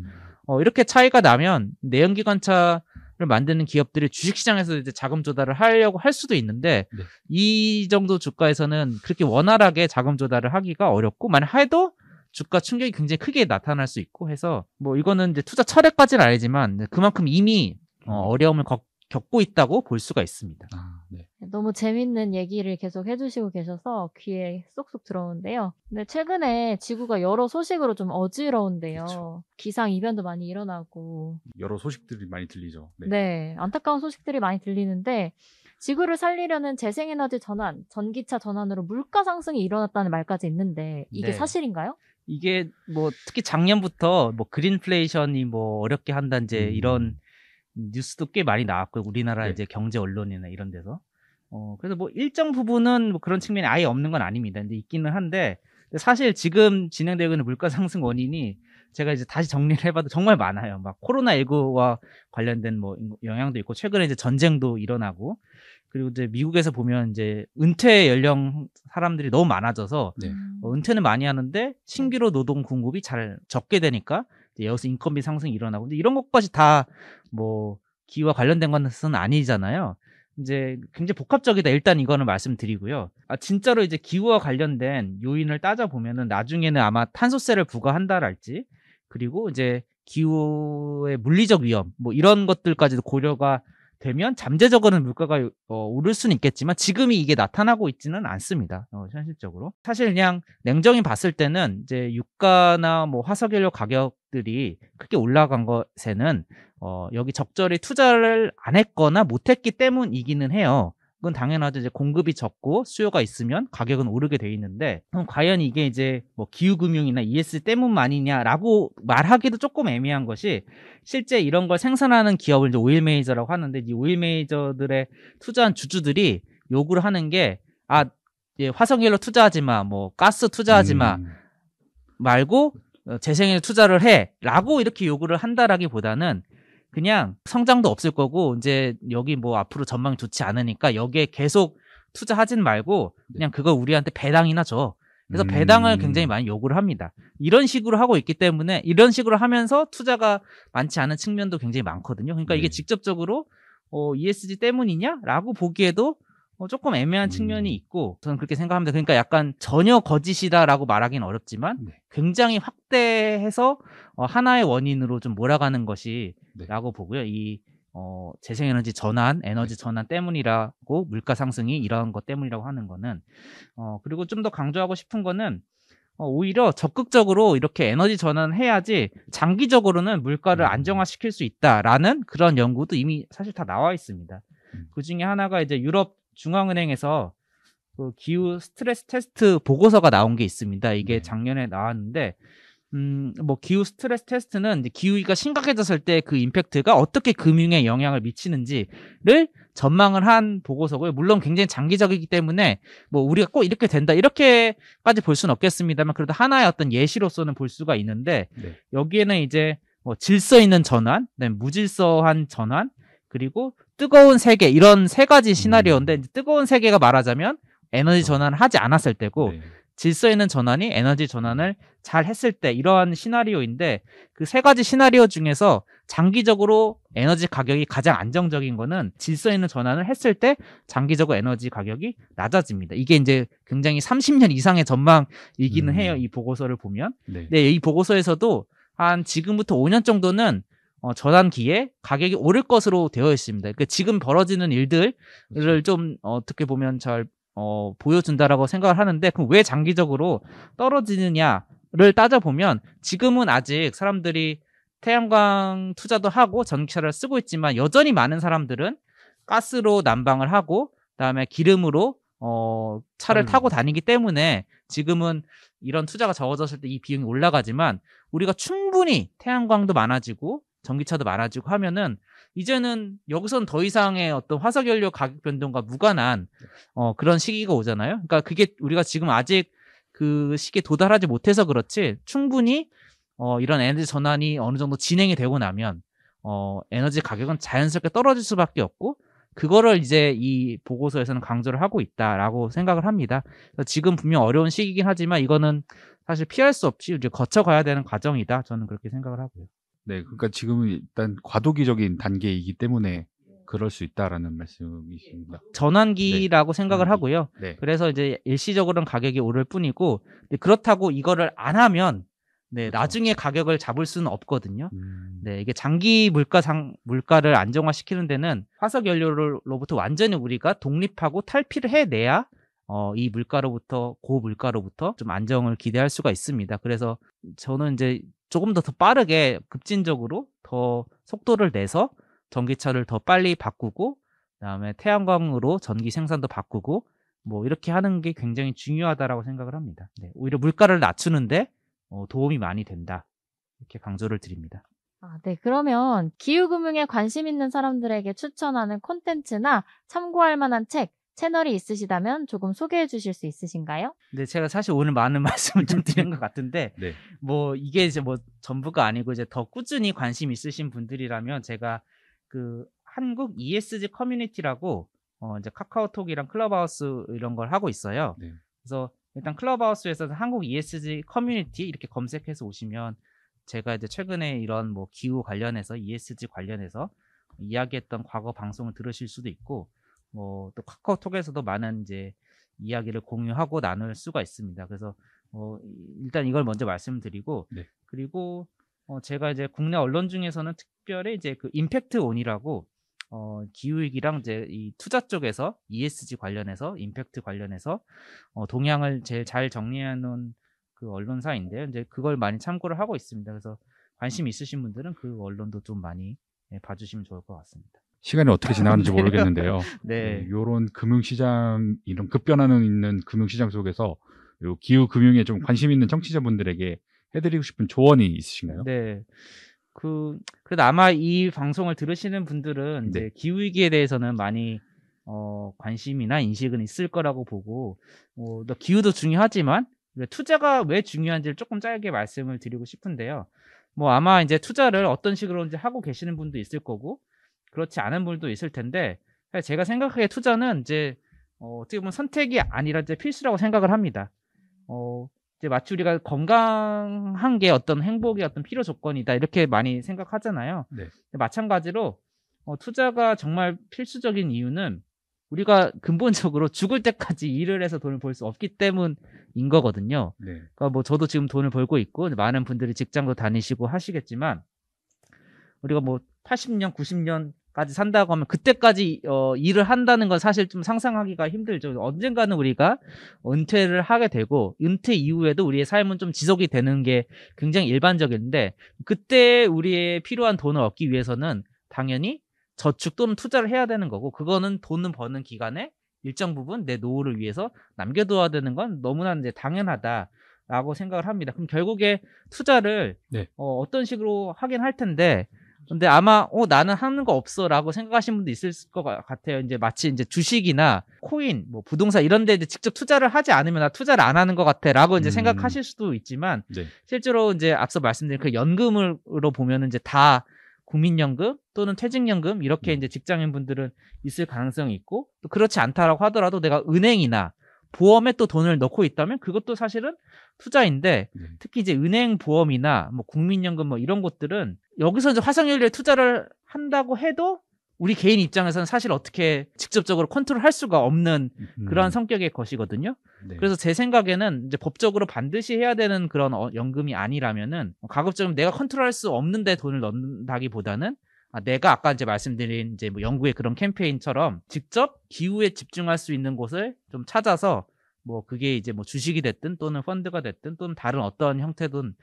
S4: 이렇게 차이가 나면 내연기관차를 만드는 기업들이 주식시장에서 이제 자금 조달을 하려고 할 수도 있는데,
S2: 네.
S4: 이 정도 주가에서는 그렇게 원활하게 자금 조달을 하기가 어렵고, 만약 해도 주가 충격이 굉장히 크게 나타날 수 있고 해서, 뭐 이거는 이제 투자 철회까지는 아니지만 그만큼 이미 어려움을 겪고 있다고 볼 수가 있습니다.
S2: 네.
S1: 너무 재밌는 얘기를 계속 해주시고 계셔서 귀에 쏙쏙 들어오는데요. 근데 최근에 지구가 여러 소식으로 좀 어지러운데요.
S2: 그쵸.
S1: 기상이변도 많이 일어나고.
S2: 여러 소식들이 많이 들리죠. 네.
S1: 네, 안타까운 소식들이 많이 들리는데, 지구를 살리려는 재생에너지 전환, 전기차 전환으로 물가 상승이 일어났다는 말까지 있는데, 이게
S4: 네.
S1: 사실인가요?
S4: 이게 뭐 특히 작년부터 뭐 그린플레이션이 뭐 어렵게 한다, 이제 이런 뉴스도 꽤 많이 나왔고, 우리나라
S2: 네.
S4: 이제 경제 언론이나 이런 데서. 그래서 뭐 일정 부분은 뭐 그런 측면이 아예 없는 건 아닙니다. 이제 있기는 한데, 사실 지금 진행되고 있는 물가 상승 원인이 제가 이제 다시 정리를 해봐도 정말 많아요. 막 코로나19와 관련된 뭐 영향도 있고, 최근에 이제 전쟁도 일어나고, 그리고 이제 미국에서 보면 이제 은퇴 연령 사람들이 너무 많아져서
S2: 네.
S4: 은퇴는 많이 하는데 신규로 노동 공급이 잘 적게 되니까 이제 여기서 인건비 상승이 일어나고, 근데 이런 것까지 다 뭐 기후와 관련된 것은 아니잖아요. 이제 굉장히 복합적이다. 일단 이거는 말씀드리고요. 진짜로 이제 기후와 관련된 요인을 따져보면은 나중에는 아마 탄소세를 부과한다랄지, 그리고 이제 기후의 물리적 위험, 뭐 이런 것들까지도 고려가 되면 잠재적으로는 물가가 오를 수는 있겠지만, 지금이 이게 나타나고 있지는 않습니다. 현실적으로. 사실 그냥 냉정히 봤을 때는 이제 유가나 뭐 화석연료 가격들이 크게 올라간 것에는 여기 적절히 투자를 안 했거나 못했기 때문이기는 해요. 그건 당연하죠. 이제 공급이 적고 수요가 있으면 가격은 오르게 돼 있는데, 그럼 과연 이게 이제 뭐 기후금융이나 ESG 때문만이냐라고 말하기도 조금 애매한 것이, 실제 이런 걸 생산하는 기업을 이제 오일 메이저라고 하는데, 이 오일 메이저들의 투자한 주주들이 요구를 하는 게, 예, 화석연료 투자하지 마, 뭐 가스 투자하지 마 말고 재생에너지 투자를 해라고 이렇게 요구를 한다라기보다는, 그냥 성장도 없을 거고 이제 여기 뭐 앞으로 전망이 좋지 않으니까 여기에 계속 투자하진 말고 그냥 그거 우리한테 배당이나 줘. 그래서 배당을 굉장히 많이 요구를 합니다. 이런 식으로 하고 있기 때문에, 이런 식으로 하면서 투자가 많지 않은 측면도 굉장히 많거든요. 그러니까 이게 직접적으로 ESG 때문이냐라고 보기에도 조금 애매한 측면이 있고, 저는 그렇게 생각합니다. 그러니까 약간 전혀 거짓이다라고 말하기는 어렵지만 굉장히 확대해서 하나의 원인으로 좀 몰아가는 것이라고 보고요. 이 재생에너지 전환, 에너지 전환 때문이라고, 물가 상승이 이런 것 때문이라고 하는 거는, 그리고 좀 더 강조하고 싶은 거는, 오히려 적극적으로 이렇게 에너지 전환을 해야지 장기적으로는 물가를 안정화시킬 수 있다라는 그런 연구도 이미 사실 다 나와 있습니다. 그 중에 하나가 이제 유럽 중앙은행에서 그 기후 스트레스 테스트 보고서가 나온 게 있습니다. 이게 작년에 나왔는데, 뭐 기후 스트레스 테스트는 이제 기후위기가 심각해졌을 때 그 임팩트가 어떻게 금융에 영향을 미치는지를 전망을 한 보고서고요. 물론 굉장히 장기적이기 때문에 뭐 우리가 꼭 이렇게 된다 이렇게까지 볼 수는 없겠습니다만, 그래도 하나의 어떤 예시로서는 볼 수가 있는데, 여기에는 이제 뭐 질서 있는 전환, 그다음에 무질서한 전환, 그리고 뜨거운 세계, 이런 세 가지 시나리오인데, 뜨거운 세계가 말하자면 에너지 전환을 하지 않았을 때고, 질서 있는 전환이 에너지 전환을 잘 했을 때, 이러한 시나리오인데, 그 세 가지 시나리오 중에서 장기적으로 에너지 가격이 가장 안정적인 거는 질서 있는 전환을 했을 때 장기적으로 에너지 가격이 낮아집니다. 이게 이제 굉장히 30년 이상의 전망이기는 해요. 이 보고서를 보면. 네, 이 보고서에서도 한 지금부터 5년 정도는 전환기에 가격이 오를 것으로 되어 있습니다. 그러니까 지금 벌어지는 일들을 좀 어떻게 보면 잘 보여준다라고 생각을 하는데, 그럼 왜 장기적으로 떨어지느냐를 따져보면 지금은 아직 사람들이 태양광 투자도 하고 전기차를 쓰고 있지만 여전히 많은 사람들은 가스로 난방을 하고 그다음에 기름으로 차를 타고 다니기 때문에 지금은 이런 투자가 적어졌을 때 이 비용이 올라가지만, 우리가 충분히 태양광도 많아지고 전기차도 많아지고 하면은 이제는 여기서는 더 이상의 어떤 화석연료 가격 변동과 무관한 그런 시기가 오잖아요. 그러니까 그게 우리가 지금 아직 그 시기에 도달하지 못해서 그렇지, 충분히 이런 에너지 전환이 어느 정도 진행이 되고 나면 에너지 가격은 자연스럽게 떨어질 수밖에 없고, 그거를 이제 이 보고서에서는 강조를 하고 있다라고 생각을 합니다. 그래서 지금 분명 어려운 시기이긴 하지만 이거는 사실 피할 수 없이 이제 거쳐가야 되는 과정이다. 저는 그렇게 생각을 하고요.
S2: 네, 그러니까 지금은 일단 과도기적인 단계이기 때문에 그럴 수 있다라는 말씀이십니다.
S4: 전환기라고
S2: 네,
S4: 생각을
S2: 전환기.
S4: 하고요.
S2: 네.
S4: 그래서 이제 일시적으로는 가격이 오를 뿐이고, 그렇다고 이거를 안 하면
S2: 그렇죠.
S4: 나중에 가격을 잡을 수는 없거든요. 네, 이게 장기 물가를 안정화시키는 데는 화석 연료로부터 완전히 우리가 독립하고 탈피를 해내야 이 물가로부터, 고물가로부터 좀 안정을 기대할 수가 있습니다. 그래서 저는 이제 조금 더 빠르게 급진적으로 더 속도를 내서 전기차를 더 빨리 바꾸고, 그다음에 태양광으로 전기 생산도 바꾸고, 뭐 이렇게 하는 게 굉장히 중요하다라고 생각을 합니다. 네, 오히려 물가를 낮추는데 도움이 많이 된다, 이렇게 강조를 드립니다.
S1: 네. 그러면 기후금융에 관심 있는 사람들에게 추천하는 콘텐츠나 참고할 만한 책, 채널이 있으시다면 조금 소개해 주실 수 있으신가요?
S4: 네, 제가 사실 오늘 많은 말씀을 좀 드린 것 같은데,
S2: 네.
S4: 뭐 이게 이제 뭐 전부가 아니고 이제 더 꾸준히 관심 있으신 분들이라면 제가 그 한국 ESG 커뮤니티라고 이제 카카오톡이랑 클럽하우스 이런 걸 하고 있어요.
S2: 네.
S4: 그래서 일단 클럽하우스에서 한국 ESG 커뮤니티 이렇게 검색해서 오시면 제가 이제 최근에 이런 뭐 기후 관련해서 ESG 관련해서 이야기했던 과거 방송을 들으실 수도 있고, 뭐 또 카카오톡에서도 많은 이제 이야기를 공유하고 나눌 수가 있습니다. 그래서 일단 이걸 먼저 말씀드리고,
S2: 네.
S4: 그리고 제가 이제 국내 언론 중에서는 특별히 이제 그 임팩트 온이라고 기후위기랑 이제 이 투자 쪽에서 ESG 관련해서 임팩트 관련해서 동향을 제일 잘 정리해 놓은 그 언론사인데요. 이제 그걸 많이 참고를 하고 있습니다. 그래서 관심 있으신 분들은 그 언론도 좀 많이 봐주시면 좋을 것 같습니다.
S2: 시간이 어떻게 지나가는지 모르겠는데요.
S4: 네.
S2: 이런 금융시장, 이런 급변하는 있는 금융시장 속에서 요 기후금융에 좀 관심 있는 청취자분들에게 해드리고 싶은 조언이 있으신가요?
S4: 네. 그래도 아마 이 방송을 들으시는 분들은 이제
S2: 네.
S4: 기후위기에 대해서는 많이 관심이나 인식은 있을 거라고 보고, 또 기후도 중요하지만 투자가 왜 중요한지를 조금 짧게 말씀을 드리고 싶은데요. 뭐 아마 이제 투자를 어떤 식으로 이제 하고 계시는 분도 있을 거고, 그렇지 않은 분도 있을 텐데, 제가 생각하기에 투자는 이제 어떻게 보면 선택이 아니라 이제 필수라고 생각을 합니다. 이제 마치 우리가 건강한 게 어떤 행복의 어떤 필요 조건이다, 이렇게 많이 생각하잖아요.
S2: 네.
S4: 마찬가지로 투자가 정말 필수적인 이유는 우리가 근본적으로 죽을 때까지 일을 해서 돈을 벌 수 없기 때문인 거거든요.
S2: 네.
S4: 그러니까 뭐 저도 지금 돈을 벌고 있고 많은 분들이 직장도 다니시고 하시겠지만, 우리가 뭐 80년, 90년까지 산다고 하면 그때까지 일을 한다는 건 사실 좀 상상하기가 힘들죠. 언젠가는 우리가 은퇴를 하게 되고, 은퇴 이후에도 우리의 삶은 좀 지속이 되는 게 굉장히 일반적인데, 그때 우리의 필요한 돈을 얻기 위해서는 당연히 저축 또는 투자를 해야 되는 거고, 그거는 돈을 버는 기간에 일정 부분 내 노후를 위해서 남겨둬야 되는 건 너무나 이제 당연하다라고 생각을 합니다. 그럼 결국에 투자를
S2: 네.
S4: 어떤 식으로 하긴 할 텐데, 근데 아마 나는 하는 거 없어라고 생각하시는 분도 있을 것 같아요. 이제 마치 이제 주식이나 코인, 뭐 부동산 이런 데 이제 직접 투자를 하지 않으면 나 투자를 안 하는 것 같아라고 이제 생각하실 수도 있지만,
S2: 네.
S4: 실제로 이제 앞서 말씀드린 그 연금으로 보면은 이제 다 국민연금 또는 퇴직연금 이렇게 이제 직장인분들은 있을 가능성이 있고, 또 그렇지 않다라고 하더라도 내가 은행이나 보험에 또 돈을 넣고 있다면 그것도 사실은 투자인데,
S2: 네.
S4: 특히 이제 은행 보험이나 뭐 국민연금 뭐 이런 것들은 여기서 이제 화석연료에 투자를 한다고 해도 우리 개인 입장에서는 사실 어떻게 직접적으로 컨트롤할 수가 없는 그런 성격의 것이거든요.
S2: 네.
S4: 그래서 제 생각에는 이제 법적으로 반드시 해야 되는 그런 연금이 아니라면은 가급적이면 내가 컨트롤할 수 없는데 돈을 넣는다기보다는 내가 아까 이제 말씀드린 이제 뭐 영국의 그런 캠페인처럼 직접 기후에 집중할 수 있는 곳을 좀 찾아서 뭐 그게 이제 뭐 주식이 됐든 또는 펀드가 됐든 또는 다른 어떤 형태든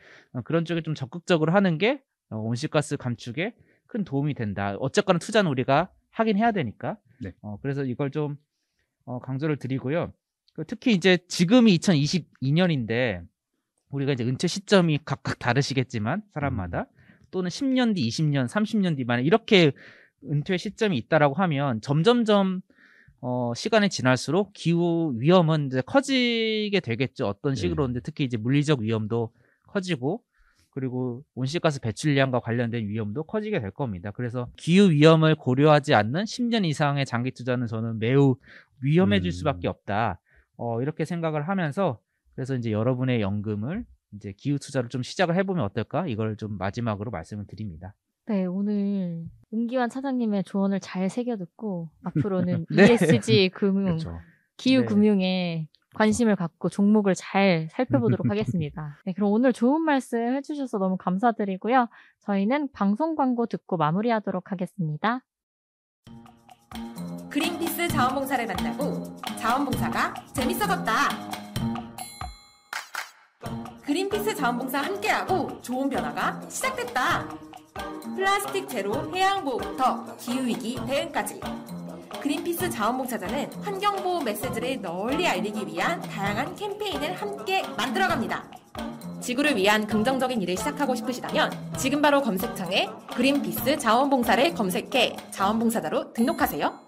S4: 그런 쪽에 좀 적극적으로 하는 게 온실가스 감축에 큰 도움이 된다. 어쨌거나 투자는 우리가 하긴 해야 되니까.
S2: 네.
S4: 그래서 이걸 좀 강조를 드리고요. 특히 이제 지금이 2022년인데 우리가 이제 은퇴 시점이 각각 다르시겠지만 사람마다 또는 10년 뒤, 20년, 30년 뒤 만에 이렇게 은퇴 시점이 있다라고 하면 점점점 시간이 지날수록 기후 위험은 이제 커지게 되겠죠. 어떤 식으로. 근데 특히 이제 물리적 위험도 커지고 그리고 온실가스 배출량과 관련된 위험도 커지게 될 겁니다. 그래서 기후 위험을 고려하지 않는 10년 이상의 장기 투자는 저는 매우 위험해질 수밖에 없다. 이렇게 생각을 하면서 그래서 이제 여러분의 연금을 이제 기후 투자를 좀 시작을 해보면 어떨까? 이걸 좀 마지막으로 말씀을 드립니다.
S1: 네, 오늘 은기환 차장님의 조언을 잘 새겨듣고 앞으로는
S4: 네.
S1: ESG 금융,
S2: 그렇죠.
S1: 기후
S4: 네.
S1: 금융에 관심을 갖고 종목을 잘 살펴보도록 하겠습니다. 네, 그럼 오늘 좋은 말씀 해주셔서 너무 감사드리고요. 저희는 방송 광고 듣고 마무리하도록 하겠습니다.
S5: 그린피스 자원봉사를 만나고 자원봉사가 재밌어졌다. 그린피스 자원봉사 함께하고 좋은 변화가 시작됐다. 플라스틱 제로 해양보호부터 기후위기 대응까지 그린피스 자원봉사자는 환경보호 메시지를 널리 알리기 위한 다양한 캠페인을 함께 만들어갑니다. 지구를 위한 긍정적인 일을 시작하고 싶으시다면 지금 바로 검색창에 그린피스 자원봉사를 검색해 자원봉사자로 등록하세요.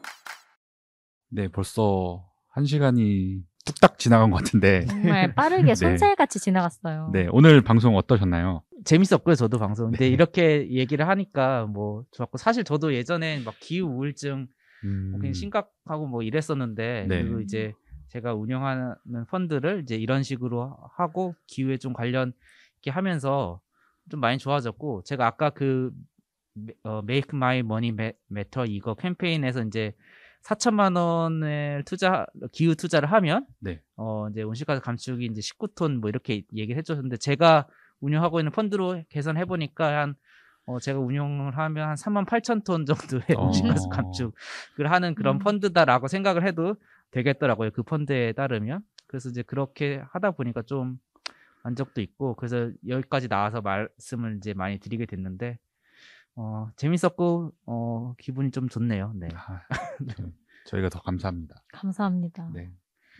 S2: 네, 벌써 1시간이 뚝딱 지나간 것 같은데.
S1: 정말 빠르게 손살같이 지나갔어요.
S2: 네, 오늘 방송 어떠셨나요?
S4: 재밌었고요, 저도 방송. 근데 이렇게 얘기를 하니까 뭐 좋았고 사실 저도 예전에 막 기후 우울증 굉장히 심각하고 뭐 이랬었는데
S2: 네.
S4: 그리고 이제 제가 운영하는 펀드를 이제 이런 식으로 하고 기후에 좀 관련 있게 하면서 좀 많이 좋아졌고 제가 아까 그 Make My Money Matter 이거 캠페인에서 이제 4천만 원을 기후 투자를 하면
S2: 네.
S4: 이제 온실가스 감축이 이제 19톤 뭐 이렇게 얘기를 해줬는데 제가 운영하고 있는 펀드로 계산해 보니까 제가 운영을 하면 한 38,000톤 정도의 온실가스 감축을 하는 그런 펀드다라고 생각을 해도 되겠더라고요. 그 펀드에 따르면. 그래서 이제 그렇게 하다 보니까 좀 만족도 있고 그래서 여기까지 나와서 말씀을 이제 많이 드리게 됐는데 재밌었고 기분이 좀 좋네요. 네.
S2: 저희가 더 감사합니다.
S1: 감사합니다.
S2: 네.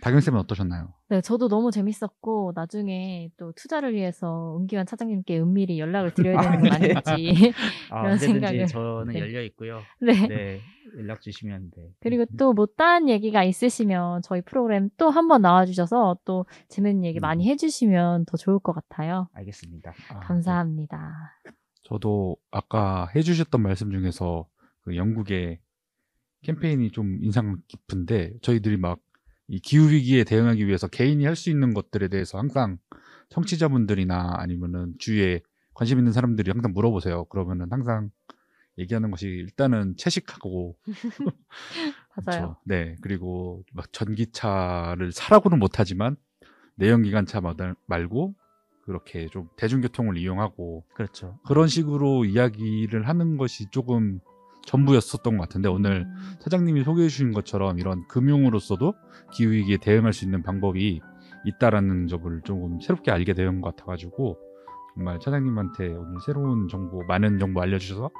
S2: 다경쌤은 어떠셨나요?
S1: 네, 저도 너무 재밌었고 나중에 또 투자를 위해서 은기환 차장님께 은밀히 연락을 드려야 되는 건 아닌지 그런
S4: 언제든지
S1: 생각을.
S4: 저는
S1: 네.
S4: 열려 있고요.
S1: 네.
S4: 네, 연락 주시면 돼.
S1: 그리고 또 못다한 얘기가 있으시면 저희 프로그램 또 한번 나와주셔서 또 재밌는 얘기 많이 해주시면 더 좋을 것 같아요.
S4: 알겠습니다.
S1: 감사합니다.
S2: 저도 아까 해주셨던 말씀 중에서 그 영국의 캠페인이 좀 인상 깊은데 저희들이 막 이 기후위기에 대응하기 위해서 개인이 할 수 있는 것들에 대해서 항상 청취자분들이나 아니면은 주위에 관심 있는 사람들이 항상 물어보세요. 그러면은 항상 얘기하는 것이 일단은 채식하고
S1: 맞아요.
S2: 그렇죠. 네. 그리고 막 전기차를 사라고는 못하지만 내연기관차 말고 그렇게 좀 대중교통을 이용하고
S4: 그렇죠.
S2: 그런 식으로 이야기를 하는 것이 조금 전부였었던 것 같은데 오늘 차장님이 소개해 주신 것처럼 이런 금융으로서도 기후위기에 대응할 수 있는 방법이 있다라는 점을 조금 새롭게 알게 된 것 같아가지고 정말 차장님한테 오늘 새로운 정보, 많은 정보 알려주셔서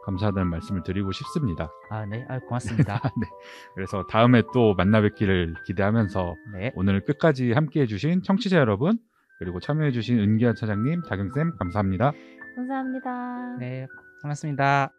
S2: 감사하다는 말씀을 드리고 싶습니다.
S4: 네. 고맙습니다.
S2: 네. 그래서 다음에 또 만나 뵙기를 기대하면서
S4: 네.
S2: 오늘 끝까지 함께 해주신 청취자 여러분 그리고 참여해주신 은기환 차장님, 다경쌤 감사합니다.
S1: 감사합니다.
S4: 네, 고맙습니다.